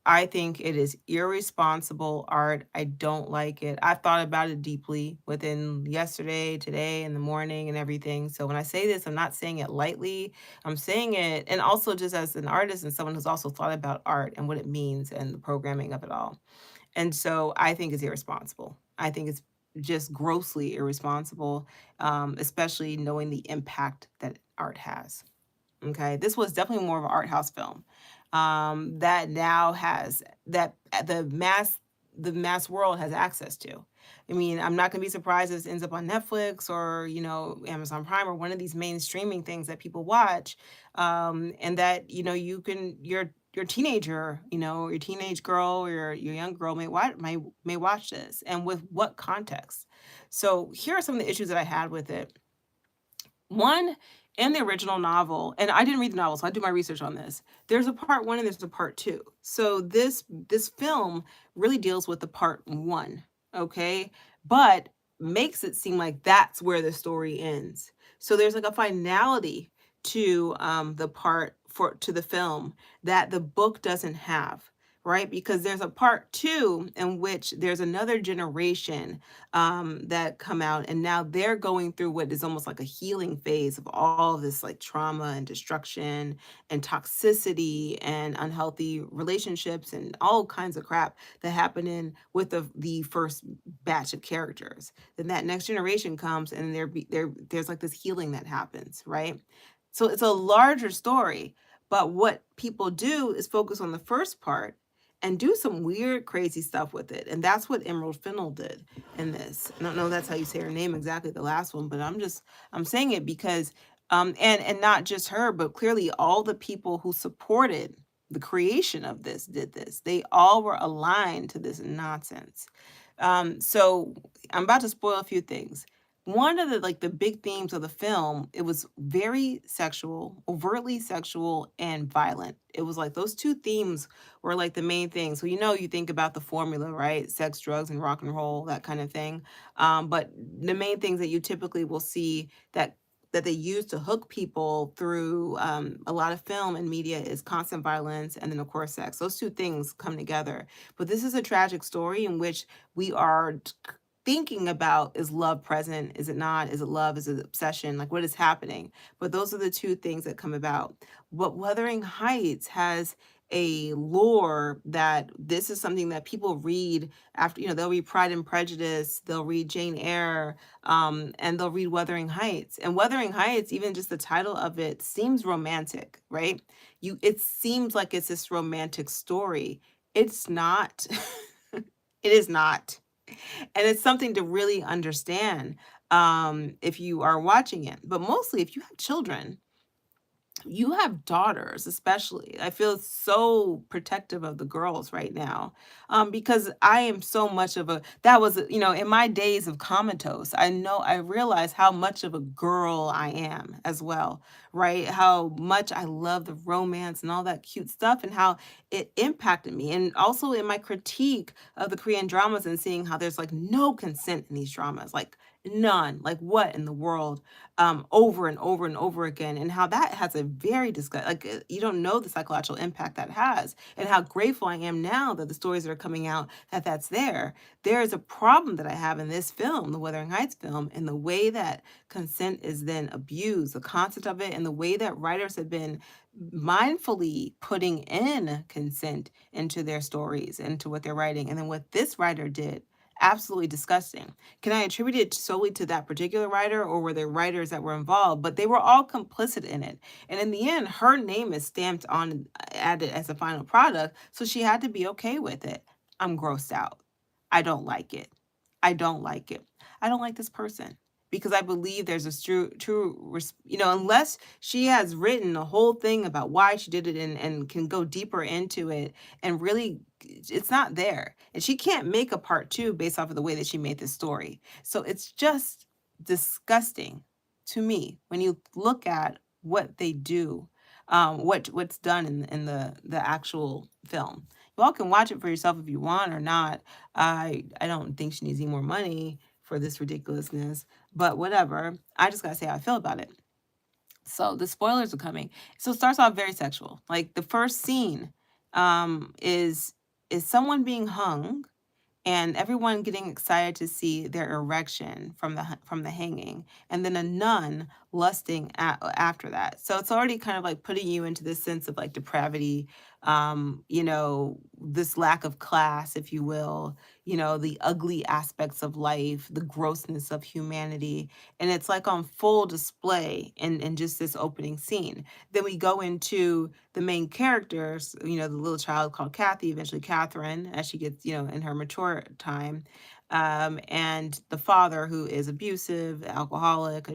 Speaker 1: I think it is irresponsible art. I don't like it. I've thought about it deeply within yesterday, today, in the morning, and everything. So when I say this, I'm not saying it lightly. I'm saying it, and also just as an artist and someone who's also thought about art and what it means and the programming of it all. And so I think it's irresponsible. I think it's just grossly irresponsible, especially knowing the impact that art has. Okay, this was definitely more of an art house film, that now has that the mass world has access to. I mean, I'm not gonna be surprised if it ends up on Netflix or Amazon Prime or one of these main streaming things that people watch, and that you can your teenager, your teenage girl or your young girl may watch this, and with what context. So here are some of the issues that I had with it. One, in the original novel, and I didn't read the novel, so I do my research on this. There's a part one and there's a part two. So this film really deals with the part one, okay, but makes it seem like that's where the story ends. So there's like a finality to the film that the book doesn't have. Right, because there's a part two in which there's another generation, that come out, and now they're going through what is almost like a healing phase of all this like trauma and destruction and toxicity and unhealthy relationships and all kinds of crap that happen in with the first batch of characters. Then that next generation comes, and there's like this healing that happens, right? So it's a larger story, but what people do is focus on the first part and do some weird, crazy stuff with it. And that's what Emerald Fennell did in this. I don't know if that's how you say her name exactly, the last one, but I'm saying it because and not just her, but clearly all the people who supported the creation of this did this. They all were aligned to this nonsense. So I'm about to spoil a few things. One of the big themes of the film, it was very sexual, overtly sexual and violent. It was like those two themes were like the main thing. So you think about the formula, right? Sex, drugs, and rock and roll, that kind of thing. But the main things that you typically will see that they use to hook people through, a lot of film and media is constant violence and then of course sex. Those two things come together. But this is a tragic story in which we are thinking about, is love present, is it not, is it love, is it obsession, like what is happening. But those are the two things that come about. But Wuthering Heights has a lore that this is something that people read after, they'll read Pride and Prejudice, they'll read Jane Eyre, and they'll read Wuthering Heights. And Wuthering Heights, even just the title of it seems romantic, right? It seems like it's this romantic story. It's not. It is not. And it's something to really understand if you are watching it. But mostly, if you have children, you have daughters, especially. I feel so protective of the girls right now, because I am so much of a that was, in my days of comatose, I realized how much of a girl I am as well, right? How much I love the romance and all that cute stuff and how it impacted me. And also in my critique of the Korean dramas and seeing how there's like no consent in these dramas, like none, like what in the world? Over and over and over again, and how that has a very you don't know the psychological impact that has, and how grateful I am now that the stories that are coming out that's there. There is a problem that I have in this film, the Wuthering Heights film, and the way that consent is then abused, the concept of it, and the way that writers have been mindfully putting in consent into their stories, into what they're writing, and then what this writer did. Absolutely disgusting. Can I attribute it solely to that particular writer, or were there writers that were involved? But they were all complicit in it. And in the end, her name is stamped on, added as a final product. So she had to be okay with it. I'm grossed out. I don't like it. I don't like it. I don't like this person because I believe there's a unless she has written a whole thing about why she did it and can go deeper into it and really, it's not there. And she can't make a part two based off of the way that she made this story. So it's just disgusting to me when you look at what they do, what's done in the actual film. You all can watch it for yourself if you want or not. I don't think she needs any more money for this ridiculousness, but whatever. I just gotta say how I feel about it. So the spoilers are coming. So it starts off very sexual. Like the first scene is someone being hung and everyone getting excited to see their erection from the hanging, and then a nun lusting after that. So it's already kind of like putting you into this sense of like depravity, this lack of class, if you will, the ugly aspects of life, the grossness of humanity, and it's like on full display in just this opening scene. Then we go into the main characters, the little child called Kathy, eventually Catherine, as she gets, in her mature time, and the father who is abusive, alcoholic,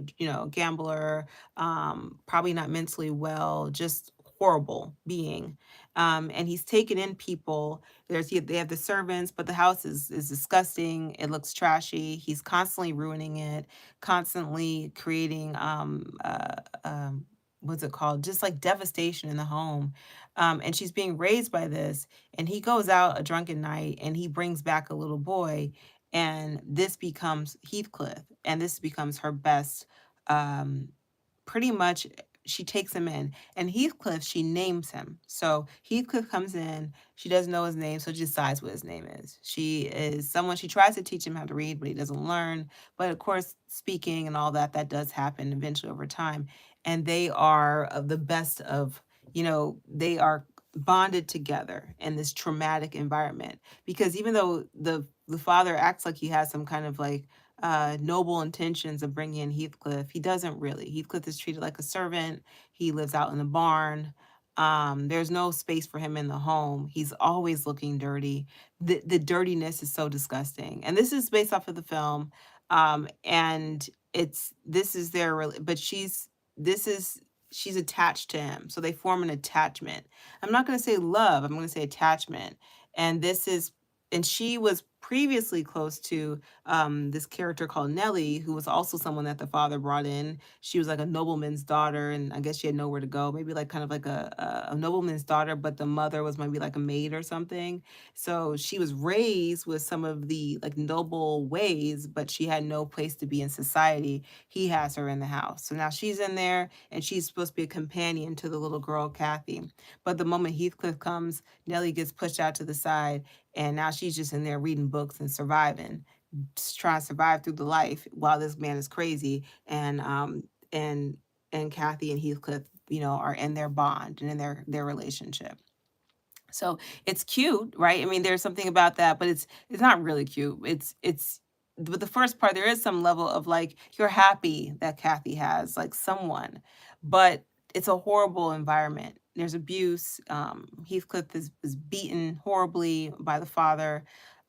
Speaker 1: gambler, probably not mentally well, just horrible being. And he's taken in people. They have the servants, but the house is disgusting. It looks trashy. He's constantly ruining it, constantly creating what's it called? Just like devastation in the home. And she's being raised by this. And he goes out a drunken night and he brings back a little boy. And this becomes Heathcliff. And this becomes her best um, pretty much she takes him in. And Heathcliff, she names him. So Heathcliff comes in, she doesn't know his name, so she decides what his name is. She is someone, she tries to teach him how to read, but he doesn't learn. But of course, speaking and all that, that does happen eventually over time. And they are of the best of, they are bonded together in this traumatic environment. Because even though the father acts like he has some kind of like noble intentions of bringing in Heathcliff. He doesn't really. Heathcliff is treated like a servant. He lives out in the barn. There's no space for him in the home. He's always looking dirty. The dirtiness is so disgusting. And this is based off of the film. And it's this is their but this is she's attached to him. So they form an attachment. I'm not going to say love. I'm going to say attachment. And this is and she was previously close to this character called Nellie, who was also someone that the father brought in. She was like a nobleman's daughter, and I guess she had nowhere to go. Maybe like kind of like a nobleman's daughter, but the mother was maybe like a maid or something. So she was raised with some of the like noble ways, but she had no place to be in society. He has her in the house. So now she's in there, and she's supposed to be a companion to the little girl, Kathy. But the moment Heathcliff comes, Nellie gets pushed out to the side, and now she's just in there reading books and surviving, just trying to survive through the life while this man is crazy. And Kathy and Heathcliff, are in their bond and in their relationship. So it's cute, right? I mean, there's something about that, but it's not really cute. It's but the first part, there is some level of like you're happy that Kathy has like someone, but it's a horrible environment. There's abuse. Heathcliff is beaten horribly by the father.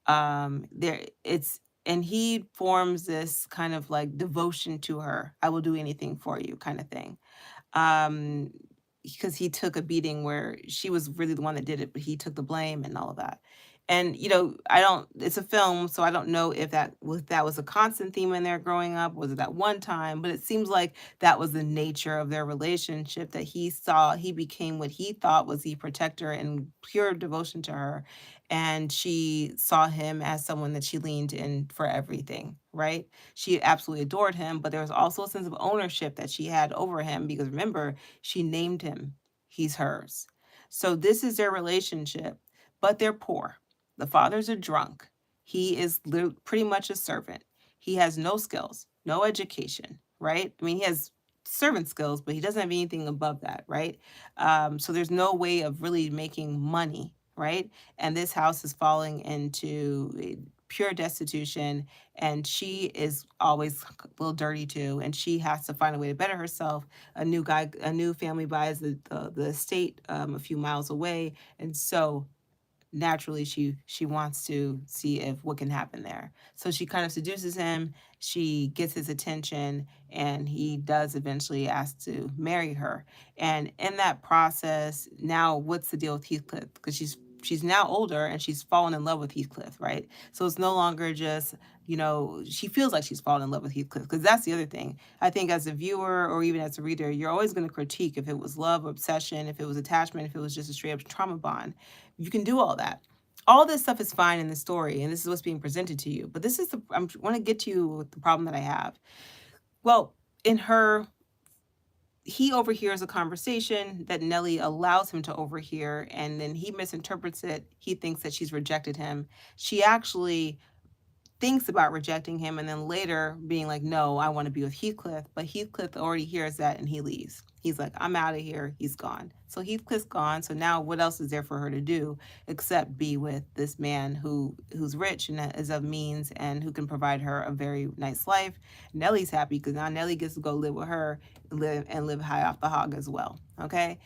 Speaker 1: There it's and he forms this kind of like devotion to her. I will do anything for you kind of thing. um, because he took a beating where she was really the one that did it, but he took the blame and all of that. And I don't. It's a film, so I don't know if that was a constant theme in there growing up. Was it that one time? But it seems like that was the nature of their relationship. That he became what he thought was the protector and pure devotion to her, and she saw him as someone that she leaned in for everything. Right? She absolutely adored him, but there was also a sense of ownership that she had over him because remember, she named him. He's hers. So this is their relationship, but they're poor. The father's a drunk. He is pretty much a servant. He has no skills, no education, right? I mean, he has servant skills, but he doesn't have anything above that, right? So there's no way of really making money, right? And this house is falling into pure destitution, and she is always a little dirty too, and she has to find a way to better herself. A new family buys the estate a few miles away, and so naturally she wants to see if what can happen there. So she kind of seduces him, she gets his attention, and he does eventually ask to marry her. And in that process, now what's the deal with Heathcliff? Because she's now older and she's fallen in love with Heathcliff, right? So it's no longer just, she feels like she's fallen in love with Heathcliff, because that's the other thing. I think as a viewer or even as a reader, you're always going to critique if it was love, obsession, if it was attachment, if it was just a straight up trauma bond. You can do all that. All this stuff is fine in the story, and this is what's being presented to you. But this is I want to get to you with the problem that I have. Well, in her, he overhears a conversation that Nellie allows him to overhear, and then he misinterprets it. He thinks that she's rejected him. She actually thinks about rejecting him and then later being like, no, I want to be with Heathcliff. But Heathcliff already hears that and he leaves. He's like, I'm out of here. He's gone. So Heathcliff's gone. So now what else is there for her to do except be with this man who's rich and is of means and who can provide her a very nice life? Nellie's happy because now Nellie gets to go live with her and live high off the hog as well. Okay.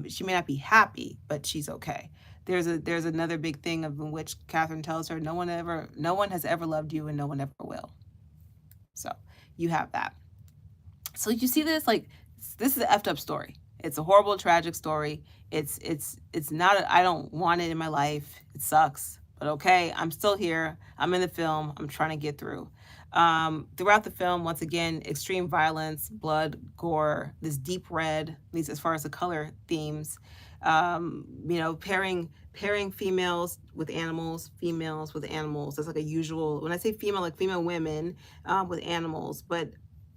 Speaker 1: She may not be happy, but she's okay. There's another big thing of in which Catherine tells her, no one has ever loved you and no one ever will. So you have that. So you see this, like, this is an effed up story. It's a horrible, tragic story. It's not I don't want it in my life. It sucks. But okay, I'm still here. I'm in the film. I'm trying to get through. Throughout the film, once again, extreme violence, blood, gore, this deep red, at least as far as the color themes. Pairing females with animals, females with animals. That's like a usual. When I say female, like female women with animals, but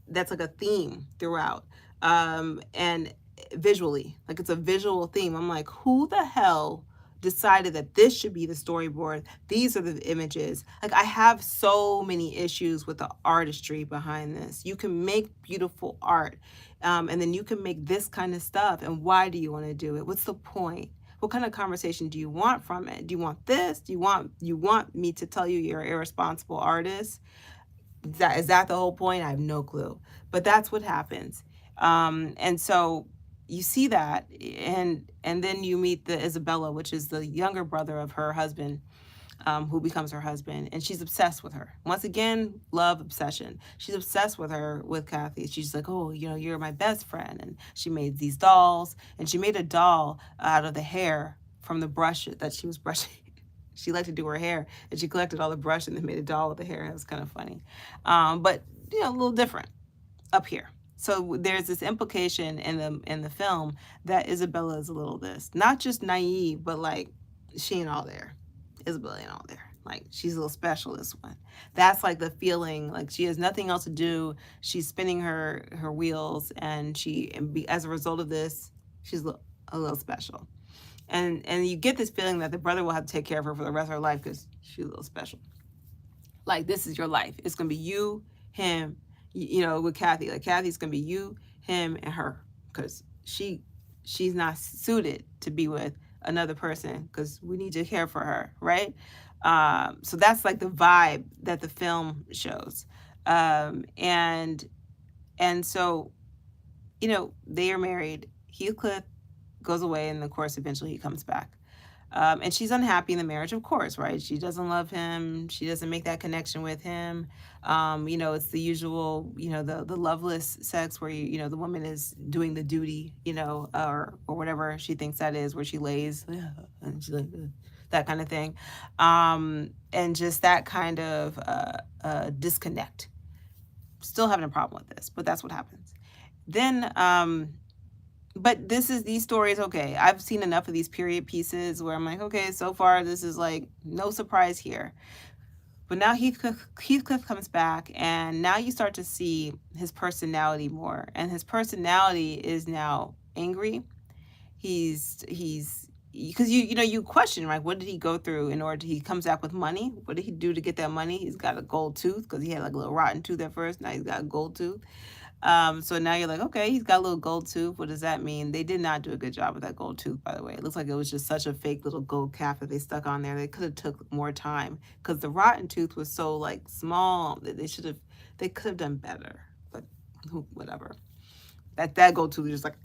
Speaker 1: that's like a theme throughout. And visually, like it's a visual theme. I'm like, who the hell decided that this should be the storyboard? These are the images. Like, I have so many issues with the artistry behind this. You can make beautiful art, and then you can make this kind of stuff. And why do you want to do it? What's the point? What kind of conversation do you want from it? Do you want this? Do you want me to tell you you're an irresponsible artist? Is that the whole point? I have no clue. But that's what happens. And so you see that, and then you meet the Isabella, which is the younger brother of her husband, who becomes her husband, and she's obsessed with her. Once again, love obsession. She's obsessed with Kathy. She's like, oh, you're my best friend. And she made these dolls, and she made a doll out of the hair from the brush that she was brushing. She liked to do her hair, and she collected all the brush and then made a doll with the hair. It was kind of funny, but a little different up here. So there's this implication in the film that Isabella is a little this, not just naive, but like she ain't all there. Isabella ain't all there. Like, she's a little special, this one. That's like the feeling. Like, she has nothing else to do. She's spinning her wheels, and as a result of this, she's a little special. And you get this feeling that the brother will have to take care of her for the rest of her life because she's a little special. Like, this is your life. It's gonna be you, him, with Kathy. Like, Kathy's gonna be you, him, and her, because she's not suited to be with another person because we need to care for her, right? So that's like the vibe that the film shows. And so, they are married. Heathcliff goes away, and of course, eventually he comes back. And she's unhappy in the marriage, of course, right? She doesn't love him. She doesn't make that connection with him. It's the usual, the loveless sex where the woman is doing the duty, or whatever she thinks that is, where she lays and she's like, that kind of thing, and just that kind of disconnect. Still having a problem with this, but that's what happens. Then, but these stories, okay, I've seen enough of these period pieces where I'm like, okay, so far this is like no surprise here. But now Heathcliff comes back, and now you start to see his personality more, and his personality is now angry. He's because you question, like, what did he go through in order he comes back with money? What did he do to get that money? He's got a gold tooth because he had like a little rotten tooth at first. Now he's got a gold tooth. So now you're like, okay, he's got a little gold tooth. What does that mean? They did not do a good job with that gold tooth, by the way. It looks like it was just such a fake little gold cap that they stuck on there. They could have took more time because the rotten tooth was so like small that they could have done better. But whatever. That gold tooth is just like,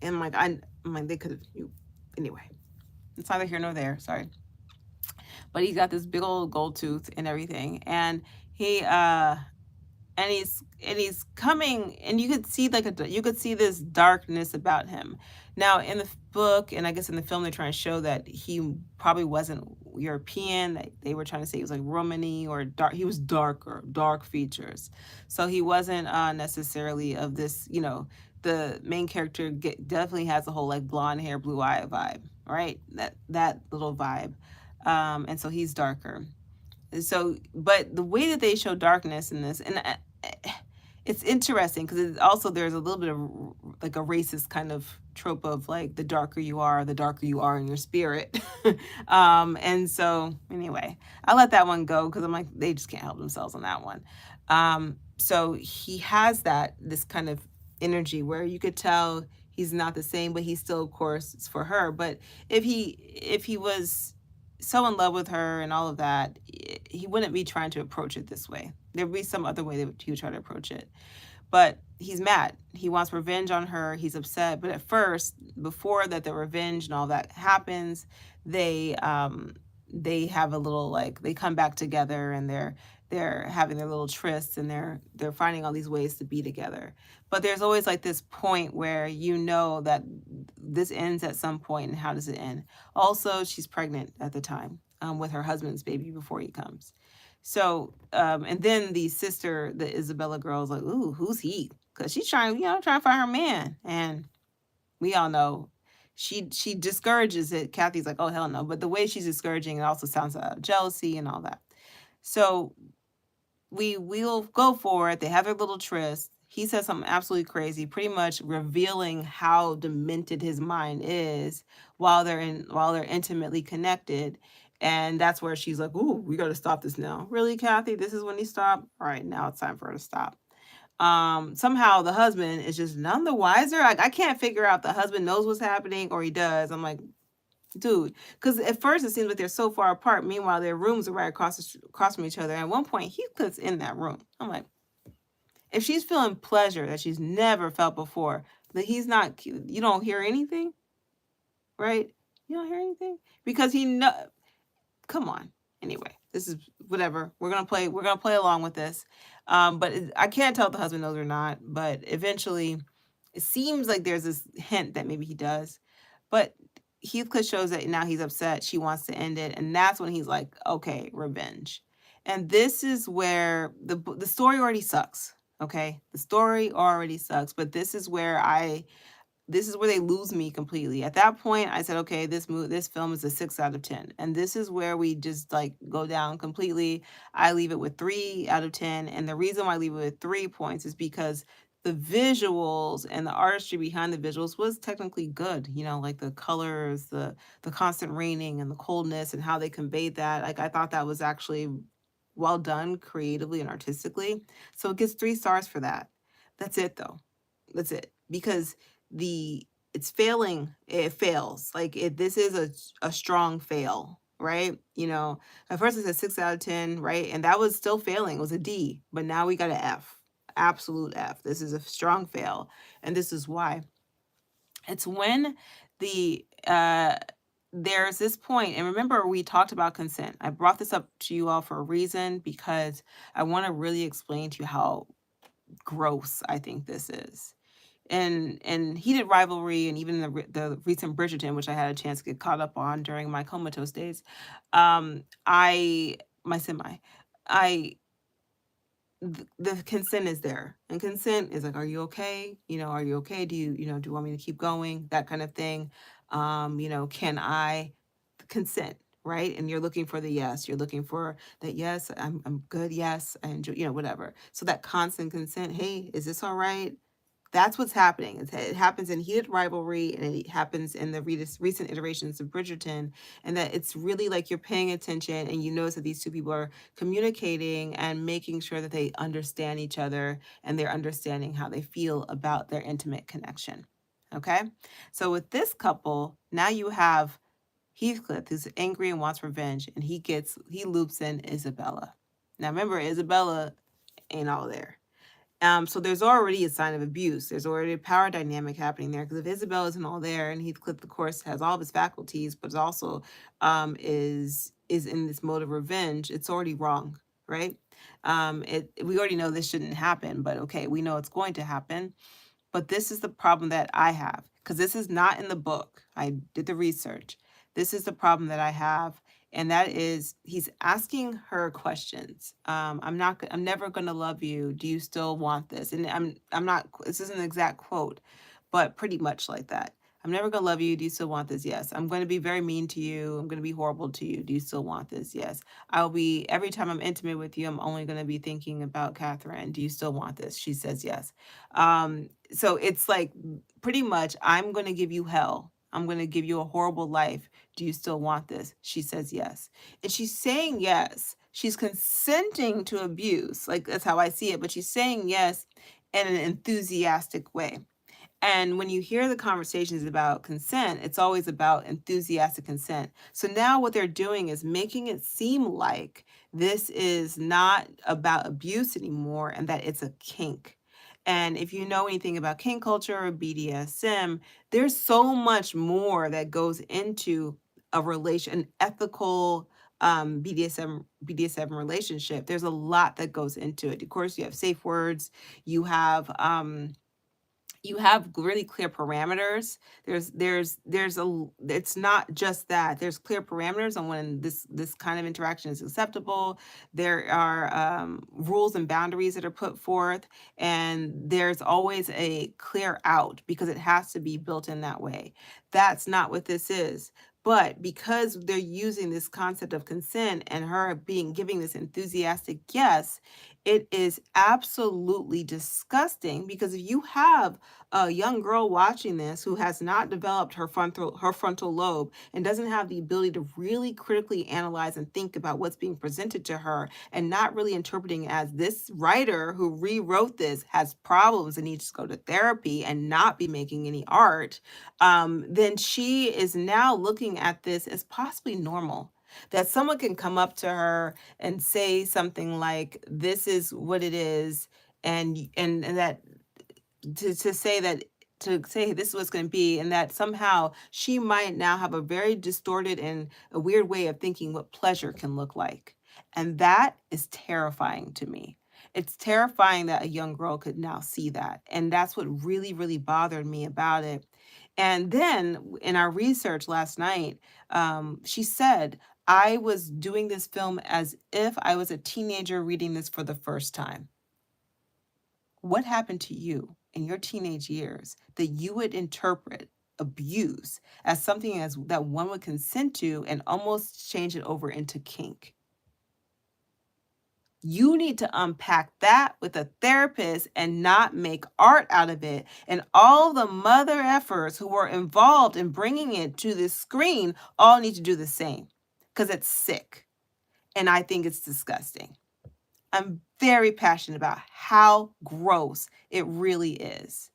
Speaker 1: and I'm like they could have. Anyway, it's neither here nor there. Sorry, but he's got this big old gold tooth and everything, and he he's coming, and you could see you could see this darkness about him. Now in the book, and I guess in the film, they're trying to show that he probably wasn't European. They were trying to say he was like Romany or dark. He was dark features, so he wasn't necessarily of this. The main character definitely has a whole like blonde hair, blue eye vibe, right? That little vibe, and so he's darker. So, but the way that they show darkness in this, and it's interesting because there's a little bit of like a racist kind of trope of like the darker you are, the darker you are in your spirit. And so anyway, I let that one go because I'm like, they just can't help themselves on that one. So he has this kind of energy where you could tell he's not the same, but he still, of course, it's for her. But if he was so in love with her and all of that, he wouldn't be trying to approach it this way. There would be some other way that he would try to approach it. But he's mad. He wants revenge on her. He's upset. But at first, before that, the revenge and all that happens, they have a little like they come back together, and they're having their little trysts, and they're finding all these ways to be together. But there's always like this point where that this ends at some point, and how does it end? Also, she's pregnant at the time with her husband's baby before he comes. So, and then the sister, the Isabella girl, is like, "Ooh, who's he?" Because she's trying to find her man, and we all know she discourages it. Kathy's like, "Oh hell no!" But the way she's discouraging it also sounds jealousy and all that. So we'll go for it. They have their little tryst. He says something absolutely crazy, pretty much revealing how demented his mind is while they're intimately connected. And that's where she's like, "Ooh, we got to stop this now." Really, Kathy? This is when he stopped? All right, now it's time for her to stop. Somehow the husband is just none the wiser. Like, I can't figure out the husband knows what's happening or he does. I'm like, dude, because at first it seems like they're so far apart. Meanwhile, their rooms are right across from each other. At one point, Heathcliff's in that room. I'm like, if she's feeling pleasure that she's never felt before, that he's not, you don't hear anything, right? You don't hear anything because he know. Come on. Anyway, this is whatever. We're gonna play along with this. But I can't tell if the husband knows or not. But eventually, it seems like there's this hint that maybe he does. But Heathcliff shows that now he's upset. She wants to end it, and that's when he's like, "Okay, revenge." And this is where the story already sucks. Okay, the story already sucks. But this is where they lose me completely. At that point, I said, okay, this film is a 6 out of 10. And this is where we just like go down completely. I leave it with 3 out of 10. And the reason why I leave it with 3 points is because the visuals and the artistry behind the visuals was technically good. Like the colors, the constant raining and the coldness and how they conveyed that. Like, I thought that was actually well done creatively and artistically. So it gets 3 stars for that. That's it though. That's it. Because it's failing. It fails. Like, this is a strong fail, right? At first it's a 6 out of 10, right? And that was still failing. It was a D, but now we got an F. Absolute F. This is a strong fail. And this is why. It's when the there's this point, and remember, we talked about consent. I brought this up to you all for a reason because I want to really explain to you how gross I think this is. And heated rivalry, and even the recent Bridgerton, which I had a chance to get caught up on during my comatose days, I my semi, I the consent is there, and consent is like, are you okay? Are you okay? Do you want me to keep going? That kind of thing. Can I consent? Right. And you're looking for the yes. You're looking for that yes, I'm good. Yes, I enjoy, whatever. So that constant consent, hey, is this all right? That's what's happening. It happens in heated rivalry, and it happens in the recent iterations of Bridgerton. And that it's really like you're paying attention, and you notice that these two people are communicating and making sure that they understand each other, and they're understanding how they feel about their intimate connection. Okay. So with this couple, now you have Heathcliff, who's angry and wants revenge, and he loops in Isabella. Now remember, Isabella ain't all there. So there's already a sign of abuse. There's already a power dynamic happening there, because if Isabel isn't all there, and Heathcliff, of course, has all of his faculties, but also is in this mode of revenge, it's already wrong, right? We already know this shouldn't happen, but okay, we know it's going to happen. But this is the problem that I have, because this is not in the book. I did the research. This is the problem that I have, and that is he's asking her questions. I'm never going to love you. Do you still want this? And I'm not. This isn't an exact quote, but pretty much like that. I'm never going to love you. Do you still want this? Yes. I'm going to be very mean to you. I'm going to be horrible to you. Do you still want this? Yes. Every time I'm intimate with you, I'm only going to be thinking about Catherine. Do you still want this? She says yes. So it's like pretty much, I'm going to give you hell. I'm going to give you a horrible life. Do you still want this? She says yes. And she's saying yes. She's consenting to abuse. Like, that's how I see it. But she's saying yes in an enthusiastic way. And when you hear the conversations about consent, it's always about enthusiastic consent. So now what they're doing is making it seem like this is not about abuse anymore, and that it's a kink. And if you know anything about kink culture or BDSM, there's so much more that goes into an ethical BDSM relationship. There's a lot that goes into it. Of course, you have safe words, you have really clear parameters. It's not just that. There's clear parameters on when this kind of interaction is acceptable. There are rules and boundaries that are put forth, and there's always a clear out, because it has to be built in that way. That's not what this is. But because they're using this concept of consent, and her giving this enthusiastic yes, it is absolutely disgusting. Because if you have a young girl watching this who has not developed her frontal lobe, and doesn't have the ability to really critically analyze and think about what's being presented to her, and not really interpreting as this writer who rewrote this has problems and needs to go to therapy and not be making any art, then she is now looking at this as possibly normal. That someone can come up to her and say something like, "This is what it is," and that to say that to say this is what's going to be, and that somehow she might now have a very distorted and a weird way of thinking what pleasure can look like. And that is terrifying to me. It's terrifying that a young girl could now see that. And that's what really, really bothered me about it. And then in our research last night, she said, I was doing this film as if I was a teenager reading this for the first time. What happened to you in your teenage years that you would interpret abuse as something as that one would consent to, and almost change it over into kink? You need to unpack that with a therapist and not make art out of it. And all the mother effers who were involved in bringing it to the screen all need to do the same, because it's sick. And I think it's disgusting. I'm very passionate about how gross it really is.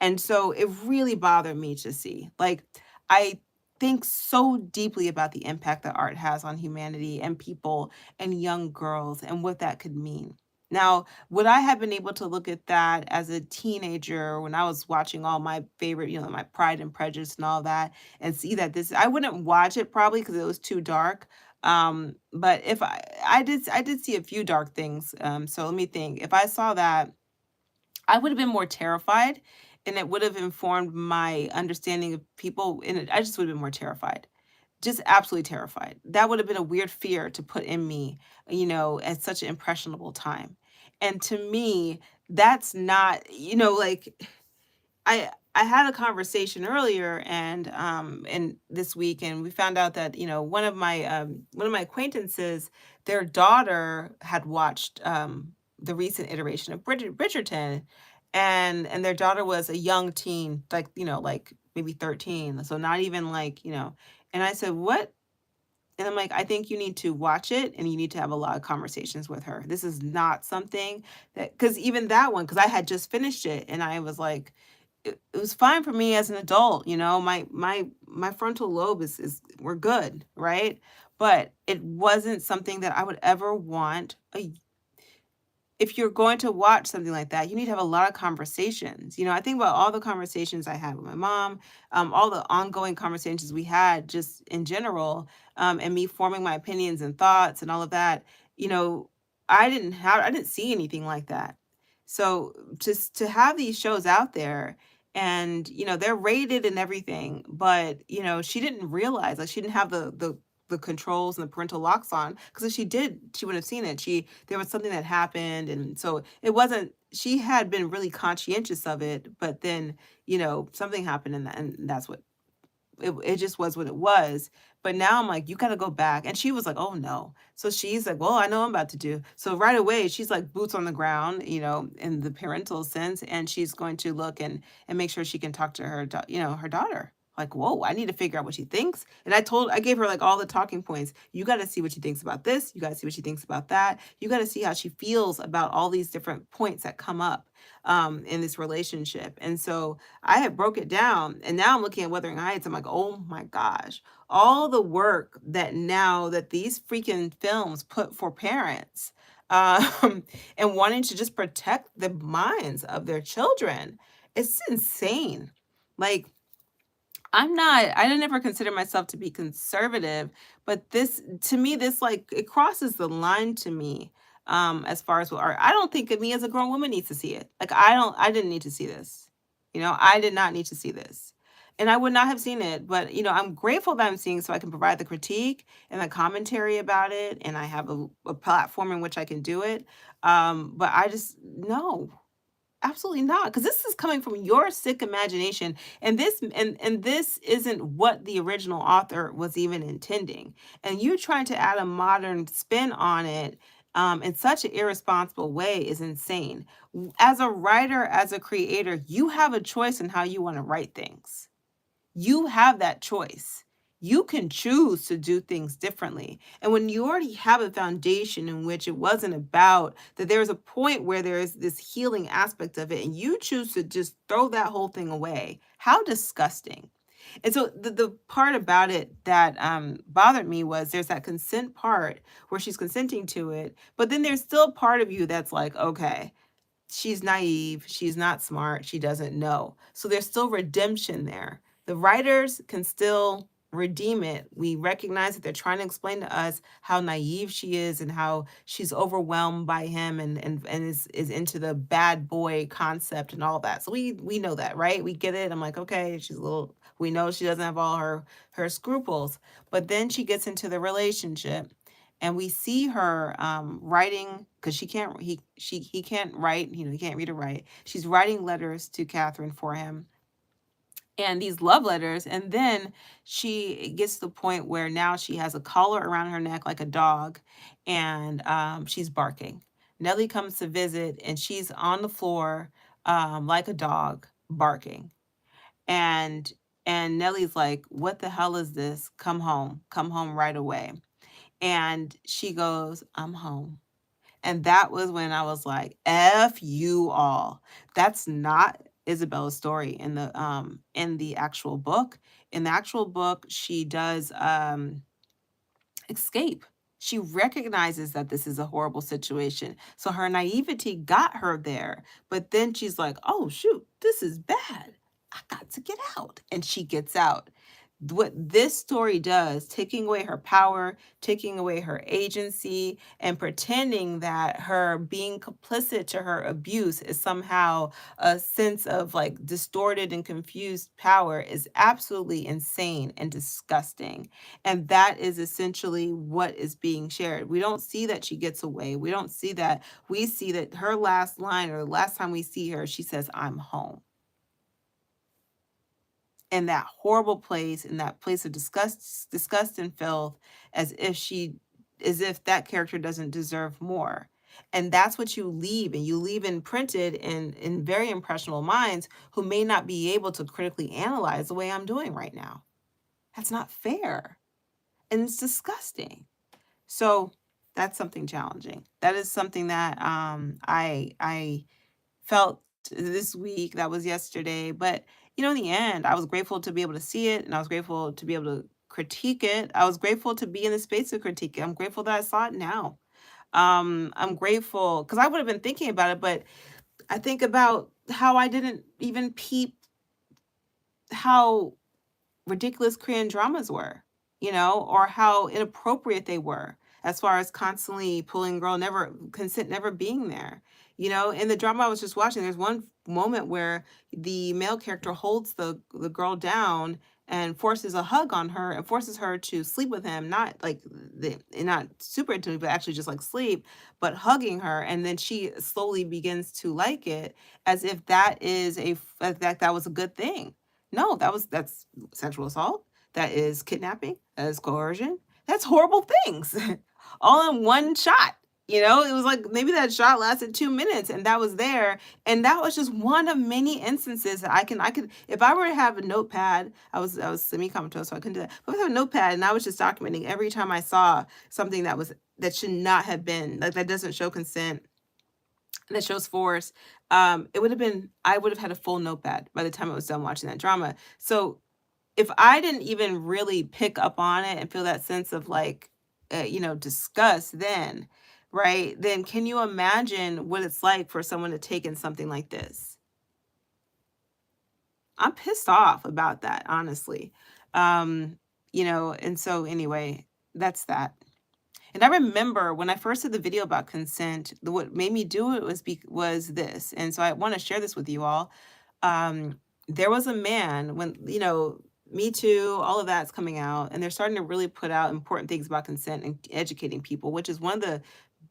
Speaker 1: And so it really bothered me to see. Like, I think so deeply about the impact that art has on humanity and people and young girls, and what that could mean. Now, would I have been able to look at that as a teenager when I was watching all my favorite, my Pride and Prejudice and all that, and see that this I wouldn't watch it probably because it was too dark. But if I did see a few dark things. So let me think. If I saw that, I would have been more terrified, and it would have informed my understanding of people, and I just would have been more terrified. Just absolutely terrified. That would have been a weird fear to put in me, at such an impressionable time. And to me, that's not, like I had a conversation earlier and this week, and we found out that, one of my acquaintances, their daughter had watched the recent iteration of Bridgerton, and their daughter was a young teen, like, like maybe 13. So not even like, and I said, "What?" And I'm like, "I think you need to watch it and you need to have a lot of conversations with her. This is not something that," because even that one, because I had just finished it and I was like, it was fine for me as an adult, my frontal lobe is we're good, right? But it wasn't something that I would ever want if you're going to watch something like that, you need to have a lot of conversations. I think about all the conversations I had with my mom, all the ongoing conversations we had just in general, and me forming my opinions and thoughts and all of that. You know, I didn't see anything like that. So just to have these shows out there and they're rated and everything, but she didn't realize, like, she didn't have the controls and the parental locks on, because if she did, she would have seen it. There was something that happened, and so it wasn't, she had been really conscientious of it, but then, something happened, and that's what it just was what it was. But now I'm like, "You gotta go back." And she was like, "Oh, no." So she's like, "Well, I know what I'm about to do." So right away, she's like boots on the ground, in the parental sense, and she's going to look and make sure she can talk to her daughter. Like, whoa, I need to figure out what she thinks. And I gave her like all the talking points. You got to see what she thinks about this. You got to see what she thinks about that. You got to see how she feels about all these different points that come up in this relationship. And so I had broke it down, and now I'm looking at Wuthering Heights. I'm like, oh my gosh, all the work that now that these freaking films put for parents, and wanting to just protect the minds of their children. It's insane. Like, I didn't ever consider myself to be conservative, but this, to me, this, like, it crosses the line to me, as far as what art. I don't think of me as a grown woman needs to see it. Like, I didn't need to see this. I did not need to see this. And I would not have seen it, but I'm grateful that I'm seeing, so I can provide the critique and the commentary about it, and I have a platform in which I can do it. But I just no. Absolutely not, because this is coming from your sick imagination, and this isn't what the original author was even intending. And you trying to add a modern spin on it, in such an irresponsible way is insane. As a writer, as a creator, you have a choice in how you want to write things. You have that choice. You can choose to do things differently. And when you already have a foundation in which it wasn't about that, there's a point where there is this healing aspect of it, and you choose to just throw that whole thing away. How disgusting. And so the part about it that bothered me was there's that consent part where she's consenting to it, but then there's still part of you that's like, okay, she's naive, she's not smart, she doesn't know. So there's still redemption there. The writers can still redeem it. We recognize that they're trying to explain to us how naive she is and how she's overwhelmed by him and is into the bad boy concept and all that. So we know that, right? We get it. I'm like, okay, she's a little, we know she doesn't have all her scruples. But then she gets into the relationship, and we see her writing, because he can't write, he can't read or write. She's writing letters to Catherine for him, and these love letters, and then she gets to the point where now she has a collar around her neck like a dog, and she's barking. Nellie comes to visit, and she's on the floor, like a dog, barking. And Nellie's like, "What the hell is this? Come home right away." And she goes, "I'm home." And that was when I was like, "F you all." That's not Isabella's story in the actual book. In the actual book, she does escape. She recognizes that this is a horrible situation. So her naivety got her there. But then she's like, oh, shoot, this is bad. I got to get out. And she gets out. What this story does, taking away her power, taking away her agency, and pretending that her being complicit to her abuse is somehow a sense of like distorted and confused power, is absolutely insane and disgusting. And that is essentially what is being shared. We don't see that she gets away. We don't see that. We see that her last line, or the last time we see her, she says, I'm home. In that horrible place, in that place of disgust and filth, as if that character doesn't deserve more. And that's what you leave, and you leave imprinted in very impressionable minds who may not be able to critically analyze the way I'm doing right now. That's not fair. And it's disgusting. So that's something challenging. That is something that I felt this week. That was yesterday. But in the end, I was grateful to be able to see it, and I was grateful to be able to critique it. I was grateful to be in the space to critique it. I'm grateful that I saw it now. I'm grateful because I would have been thinking about it, but I think about how I didn't even peep how ridiculous Korean dramas were, or how inappropriate they were as far as constantly pulling girl, never consent, never being there. In the drama I was just watching, there's one moment where the male character holds the girl down and forces a hug on her and forces her to sleep with him, not like not super intimate, but actually just like sleep, but hugging her, and then she slowly begins to like it, as if that was a good thing. No, that's sexual assault, that is kidnapping, that is coercion, that's horrible things, all in one shot. It was like maybe that shot lasted 2 minutes, and that was there, and that was just one of many instances that I could, if I were to have a notepad. I was semi-comatose, so I couldn't do that. But if I have a notepad and I was just documenting every time I saw something that should not have been, like, that doesn't show consent, that shows force, it would have been I would have had a full notepad by the time I was done watching that drama. So if I didn't even really pick up on it and feel that sense of like, disgust then, right? Then can you imagine what it's like for someone to take in something like this? I'm pissed off about that, honestly. And so anyway, that's that. And I remember when I first did the video about consent, what made me do it was this. And so I want to share this with you all. Um, there was a man when, Me Too, all of that's coming out, and they're starting to really put out important things about consent and educating people, which is one of the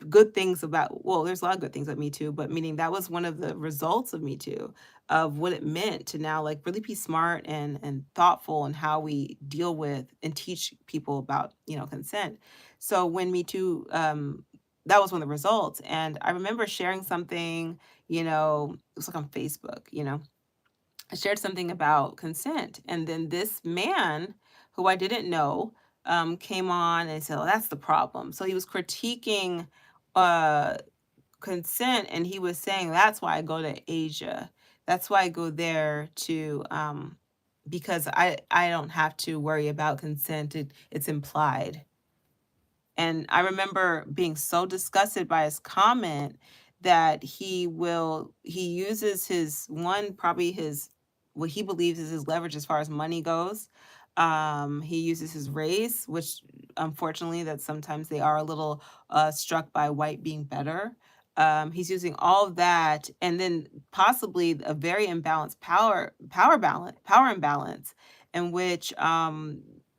Speaker 1: good things about, well, there's a lot of good things about Me Too, but meaning that was one of the results of Me Too, of what it meant to now like really be smart and thoughtful in how we deal with and teach people about, consent. So when Me Too, that was one of the results. And I remember sharing something, it was like on Facebook, I shared something about consent. And then this man who I didn't know came on and said, oh, that's the problem. So he was critiquing uh, consent, and he was saying, that's why I go to Asia. That's why I go there because I don't have to worry about consent. It's implied. And I remember being so disgusted by his comment that he uses probably what he believes is his leverage as far as money goes. He uses his race, which unfortunately that sometimes they are a little struck by white being better. He's using all of that, and then possibly a very imbalanced power imbalance, in which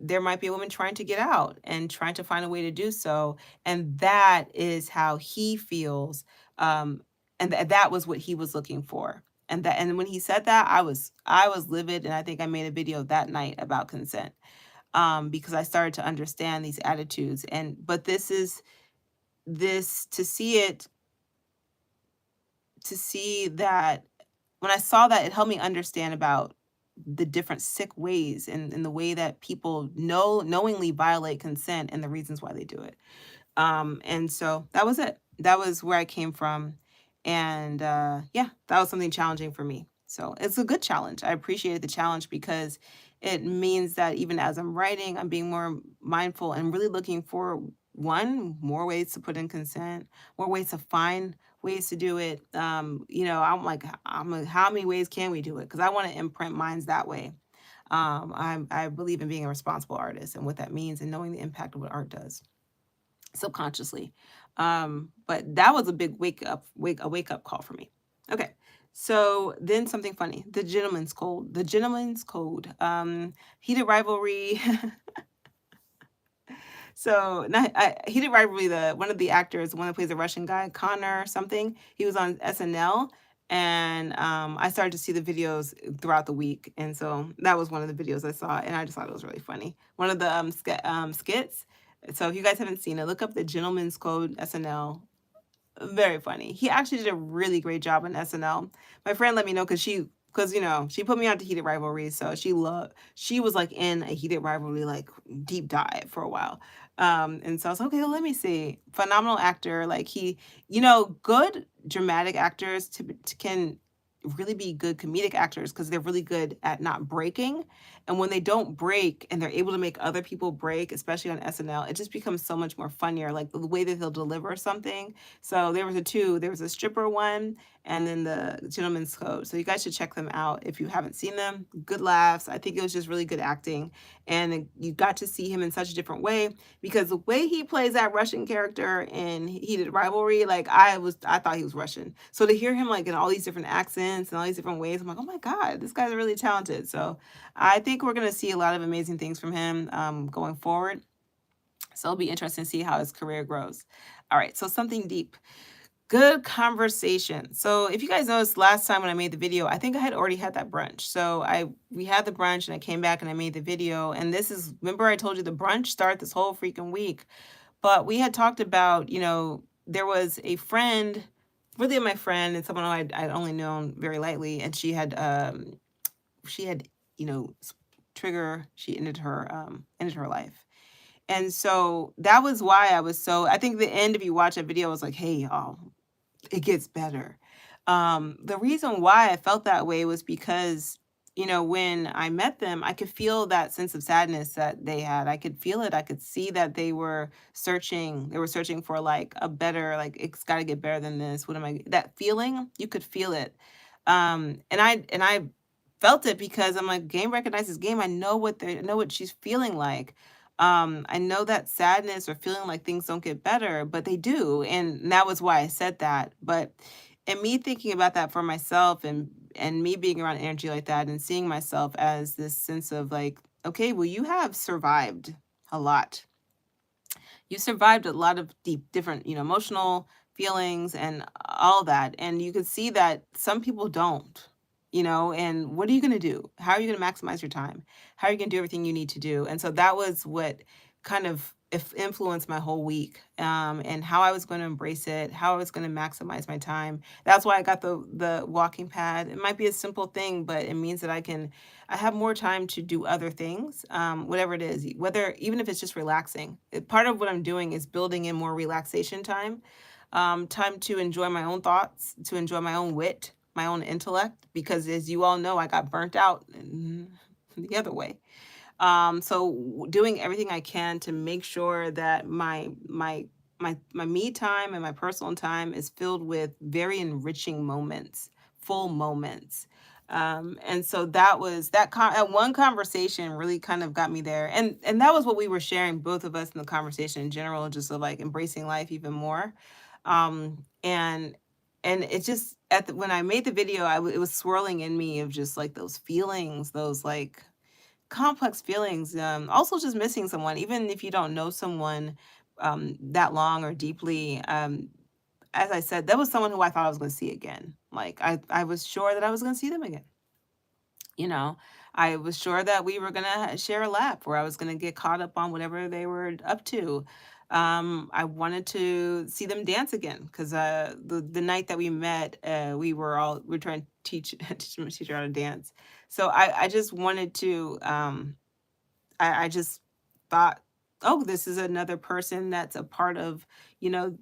Speaker 1: there might be a woman trying to get out and trying to find a way to do so, and that is how he feels, and that was what he was looking for. And when he said that, I was livid, and I think I made a video that night about consent, because I started to understand these attitudes. But this to see that, when I saw that, it helped me understand about the different sick ways and the way that people knowingly violate consent and the reasons why they do it. And so that was it. That was where I came from. And yeah, that was something challenging for me. So it's a good challenge. I appreciated the challenge because it means that even as I'm writing, I'm being more mindful and really looking for one, more ways to put in consent, more ways to find ways to do it. I'm like, how many ways can we do it? Because I want to imprint minds that way. I believe in being a responsible artist and what that means and knowing the impact of what art does subconsciously. But that was a big wake up call for me. Okay. So then something funny, the gentleman's code, heated rivalry. So not heated rivalry. The one of the actors, the one that plays the Russian guy, Connor something. He was on SNL, and I started to see the videos throughout the week, and so that was one of the videos I saw, and I just thought it was really funny. One of the skits. So if you guys haven't seen it, look up the Gentleman's Code SNL. Very funny. He actually did a really great job on SNL. My friend let me know because she put me on to Heated Rivalry, so she was like in a Heated Rivalry like deep dive for a while. And so I was like, okay, well, let me see. Phenomenal actor, like good dramatic actors can really be good comedic actors because they're really good at not breaking. And when they don't break and they're able to make other people break, especially on SNL, it just becomes so much more funnier. Like the way that they'll deliver something. So there was a two. There was a stripper one, and then the Gentleman's Code. So you guys should check them out if you haven't seen them. Good laughs. I think it was just really good acting, and you got to see him in such a different way because the way he plays that Russian character in Heated Rivalry, like I thought he was Russian. So to hear him like in all these different accents and all these different ways, I'm like, oh my God, this guy's really talented. So I think we're gonna see a lot of amazing things from him going forward. So it'll be interesting to see how his career grows. All right, so something deep. Good conversation. So if you guys noticed last time when I made the video, I think I had already had that brunch. So we had the brunch and I came back and I made the video. And this is, remember I told you the brunch start this whole freaking week. But we had talked about, there was a friend, really my friend and someone I'd only known very lightly, and she had, you know, trigger, she ended her life. And so that was why I think the end, if you watch that video, was like, hey, y'all, it gets better. The reason why I felt that way was because, when I met them, I could feel that sense of sadness that they had. I could feel it. I could see that they were searching. They were searching for like a better, like it's got to get better than this. What am I? That feeling, you could feel it. And I felt it because I'm like, game recognizes game. I know what she's feeling like. I know that sadness or feeling like things don't get better, but they do. And that was why I said that. But and me thinking about that for myself and me being around energy like that and seeing myself as this sense of like, okay, well, you have survived a lot. You survived a lot of deep, different, emotional feelings and all that. And you could see that some people don't, and what are you going to do? How are you going to maximize your time? How are you going to do everything you need to do? And so that was what kind of influenced my whole week, and how I was going to embrace it, how I was going to maximize my time. That's why I got the walking pad. It might be a simple thing, but it means that I have more time to do other things, whatever it is, whether even if it's just relaxing. Part of what I'm doing is building in more relaxation time, time to enjoy my own thoughts, to enjoy my own wit, my own intellect, because as you all know, I got burnt out the other way. So doing everything I can to make sure that my me time and my personal time is filled with very enriching moments, full moments. And so that one conversation really kind of got me there. And that was what we were sharing, both of us, in the conversation in general, just of like embracing life even more. And it just when I made the video, it was swirling in me of just like those feelings, those like complex feelings. Also just missing someone, even if you don't know someone that long or deeply. As I said, that was someone who I thought I was going to see again. Like I was sure that I was going to see them again. You know, I was sure that we were going to share a lap, where I was going to get caught up on whatever they were up to. I wanted to see them dance again because the night that we met, we were trying to teach her how to dance. So I just wanted to. I just thought, oh, this is another person that's a part of, you know,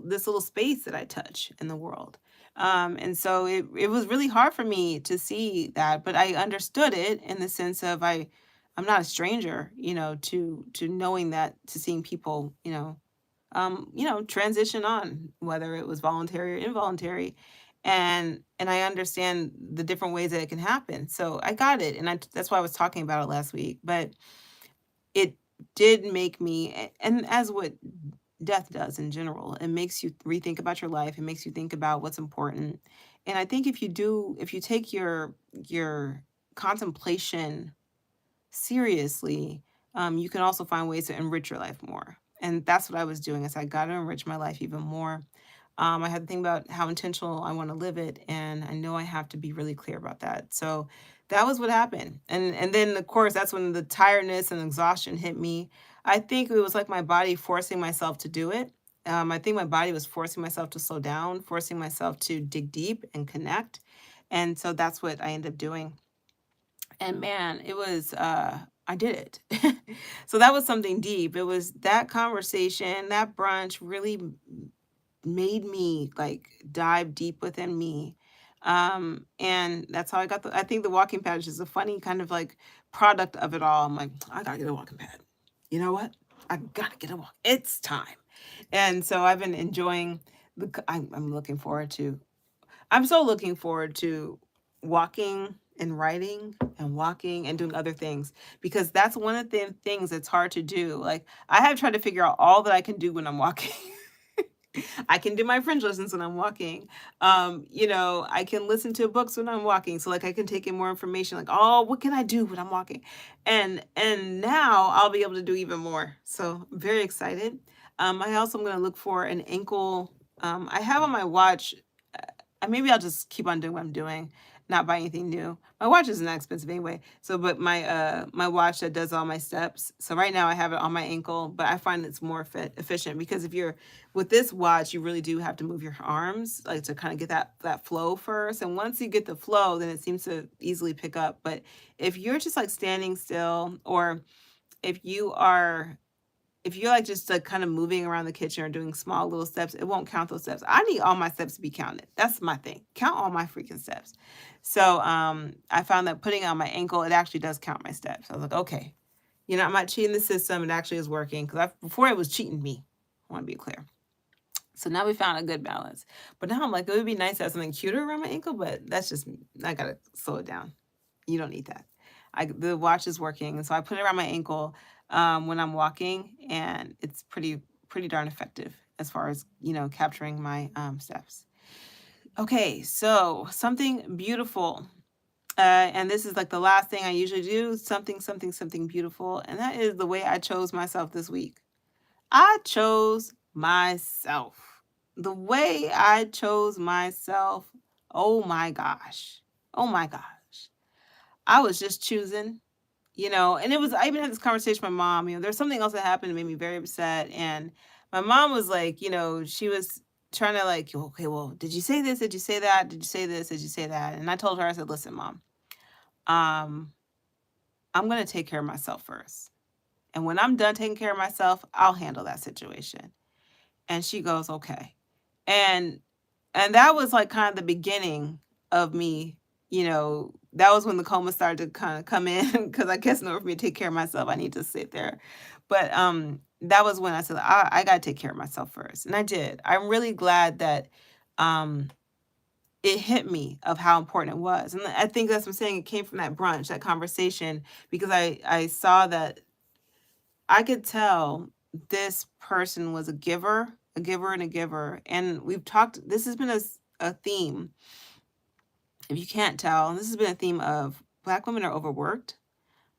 Speaker 1: this little space that I touch in the world. And so it was really hard for me to see that, but I understood it in the sense of I'm not a stranger, to knowing that, to seeing people, transition on, whether it was voluntary or involuntary. And I understand the different ways that it can happen. So I got it. And that's why I was talking about it last week. But it did make me, and as what death does in general, it makes you rethink about your life. It makes you think about what's important. And I think if you take your contemplation seriously, you can also find ways to enrich your life more. And that's what I was doing, is I got to enrich my life even more. I had to think about how intentional I want to live it, and I know I have to be really clear about that. So that was what happened. And then of course that's when the tiredness and exhaustion hit me. I think it was like my body forcing myself to do it. I think my body was forcing myself to slow down, forcing myself to dig deep and connect. And so that's what I ended up doing. And man, it was I did it. So that was something deep. It was that conversation, that brunch really made me like dive deep within me. And that's how I think the walking pad is just a funny kind of like product of it all. I'm like, I gotta get a walking pad. You know what? I gotta get a walk. It's time. And so I've been enjoying I'm looking forward to I'm so looking forward to walking and writing and walking and doing other things, because that's one of the things that's hard to do. Like, I have tried to figure out all that I can do when I'm walking. I can do my French lessons when I'm walking. I can listen to books when I'm walking. So like I can take in more information, like, oh, what can I do when I'm walking? And now I'll be able to do even more. So I'm very excited. I also am gonna look for an ankle. I have on my watch, maybe I'll just keep on doing what I'm doing, not buy anything new. My watch isn't that expensive anyway. So, but my watch that does all my steps. So right now I have it on my ankle, but I find it's more efficient, because if you're with this watch, you really do have to move your arms, like, to kind of get that flow first. And once you get the flow, then it seems to easily pick up. But if you're just like standing still, or if you are if you're like just like kind of moving around the kitchen or doing small little steps, it won't count those steps. I need all my steps to be counted. That's my thing. Count all my freaking steps. So I found that putting it on my ankle, it actually does count my steps. I was like, okay, I'm not cheating the system. It actually is working, because before it was cheating me. I want to be clear. So now we found a good balance. But now I'm like, it would be nice to have something cuter around my ankle, but that's just, I gotta slow it down. You don't need that. The watch is working, and so I put it around my ankle when I'm walking, and it's pretty darn effective as far as capturing my steps. Okay, so something beautiful, and this is like the last thing I usually do. Something beautiful, and that is the way I chose myself this week. I chose myself. The way I chose myself. Oh my gosh. Oh my gosh. I was just choosing, and I even had this conversation with my mom. There's something else that happened that made me very upset. And my mom was like, she was trying to like, okay, well, did you say this? Did you say that? Did you say this? Did you say that? And I told her, I said, listen, mom, um, I'm going to take care of myself first. And when I'm done taking care of myself, I'll handle that situation. And she goes, okay. And that was like kind of the beginning of me, that was when the coma started to kind of come in, because I guess in order for me to take care of myself, I need to sit there. But that was when I said, I got to take care of myself first. And I did. I'm really glad that it hit me of how important it was. And I think that's what I'm saying. It came from that brunch, that conversation, because I saw that I could tell this person was a giver, a giver, and a giver. And we've talked, this has been a theme. If you can't tell, this has been a theme of Black women are overworked.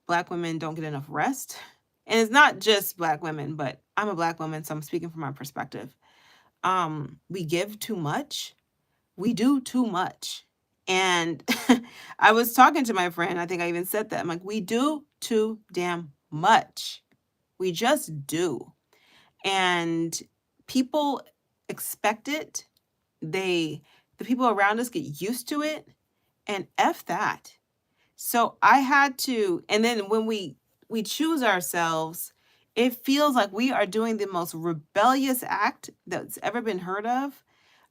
Speaker 1: Black women don't get enough rest. And it's not just Black women, but I'm a Black woman, so I'm speaking from my perspective. We give too much. We do too much. And I was talking to my friend, I think I even said that. I'm like, we do too damn much. We just do. And people expect it. The people around us get used to it, and F that. So I had to, and then when we choose ourselves, it feels like we are doing the most rebellious act that's ever been heard of.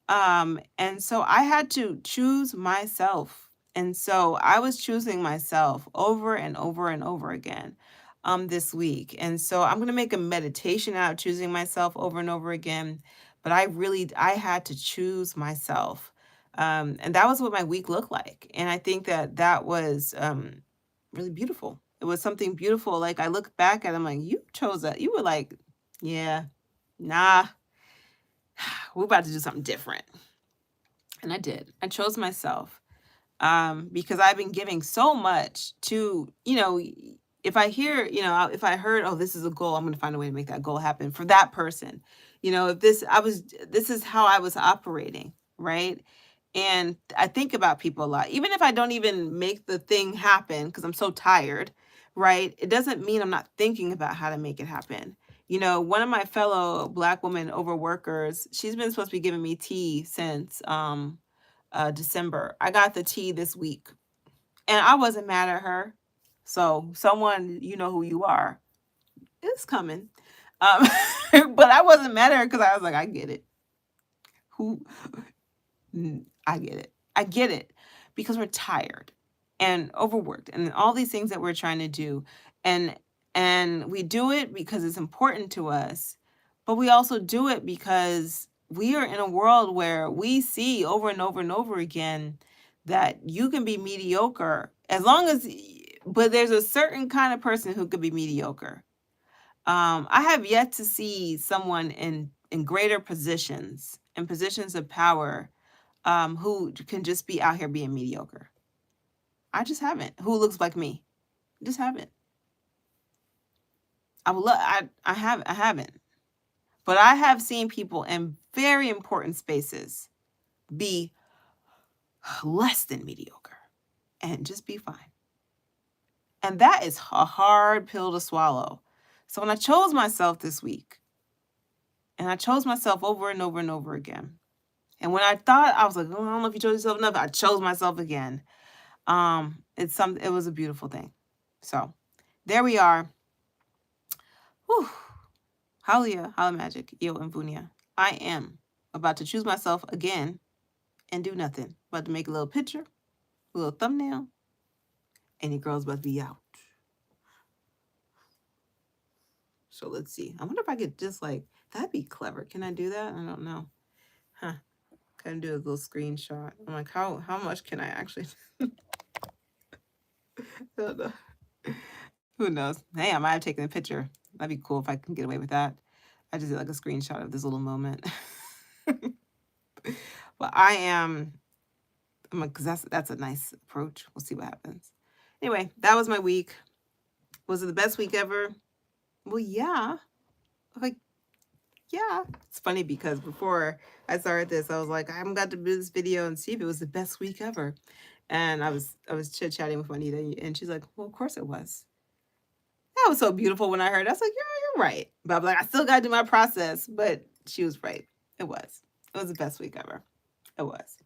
Speaker 1: And so I had to choose myself. And so I was choosing myself over and over and over again this week. And so I'm going to make a meditation out of choosing myself over and over again. But I had to choose myself. And that was what my week looked like. And I think that that was really beautiful. It was something beautiful. Like I look back at it, I'm like, you chose that. You were like, yeah, nah, we're about to do something different. And I did. I chose myself because I've been giving so much to, if I hear, if I heard, oh, this is a goal, I'm going to find a way to make that goal happen for that person. If this is how I was operating, right? And I think about people a lot, even if I don't even make the thing happen because I'm so tired, right? It doesn't mean I'm not thinking about how to make it happen. One of my fellow Black women overworkers, she's been supposed to be giving me tea since December. I got the tea this week and I wasn't mad at her. So someone, you know who you are, is coming. Um, but I wasn't mad at her because I was like, I get it. Who I get it. I get it because we're tired and overworked and all these things that we're trying to do. And we do it because it's important to us, but we also do it because we are in a world where we see over and over and over again that you can be mediocre as long as but there's a certain kind of person who could be mediocre. I have yet to see someone in greater positions, in positions of power, who can just be out here being mediocre. I just haven't. Who looks like me? Just haven't. I haven't. But I have seen people in very important spaces be less than mediocre and just be fine. And that is a hard pill to swallow. So when I chose myself this week, and I chose myself over and over and over again, and when I thought I was like, oh, I don't know if you chose yourself enough, I chose myself again. It was a beautiful thing. So there we are. Whew. Hallelujah, holla magic, yo and Vunia. I am about to choose myself again and do nothing. About to make a little picture, a little thumbnail, and your girl's about to be out. So let's see. I wonder if I could just that'd be clever. Can I do that? I don't know. Huh. Can I do a little screenshot? I'm like, how much can I actually I don't know. Who knows? Hey, I might have taken a picture. That'd be cool if I can get away with that. I just did a screenshot of this little moment. But I am, because that's a nice approach. We'll see what happens. Anyway, that was my week. Was it the best week ever? Well, yeah. Yeah. It's funny because before I started this, I was like, I'm about to do this video and see if it was the best week ever. And I was chit-chatting with Juanita, and she's like, well, of course it was. That was so beautiful when I heard it. I was like, yeah, you're right. But I'm like, I still got to do my process. But she was right. It was. It was the best week ever. It was.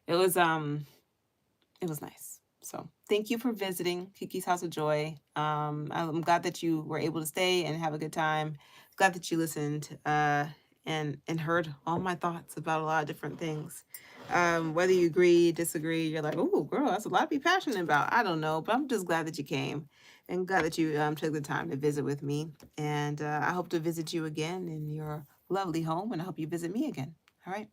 Speaker 1: It was nice. So thank you for visiting Kiki's House of Joy. I'm glad that you were able to stay and have a good time. Glad that you listened and heard all my thoughts about a lot of different things. Whether you agree, disagree, you're like, oh, girl, that's a lot to be passionate about. I don't know, but I'm just glad that you came and glad that you took the time to visit with me. And I hope to visit you again in your lovely home, and I hope you visit me again. All right.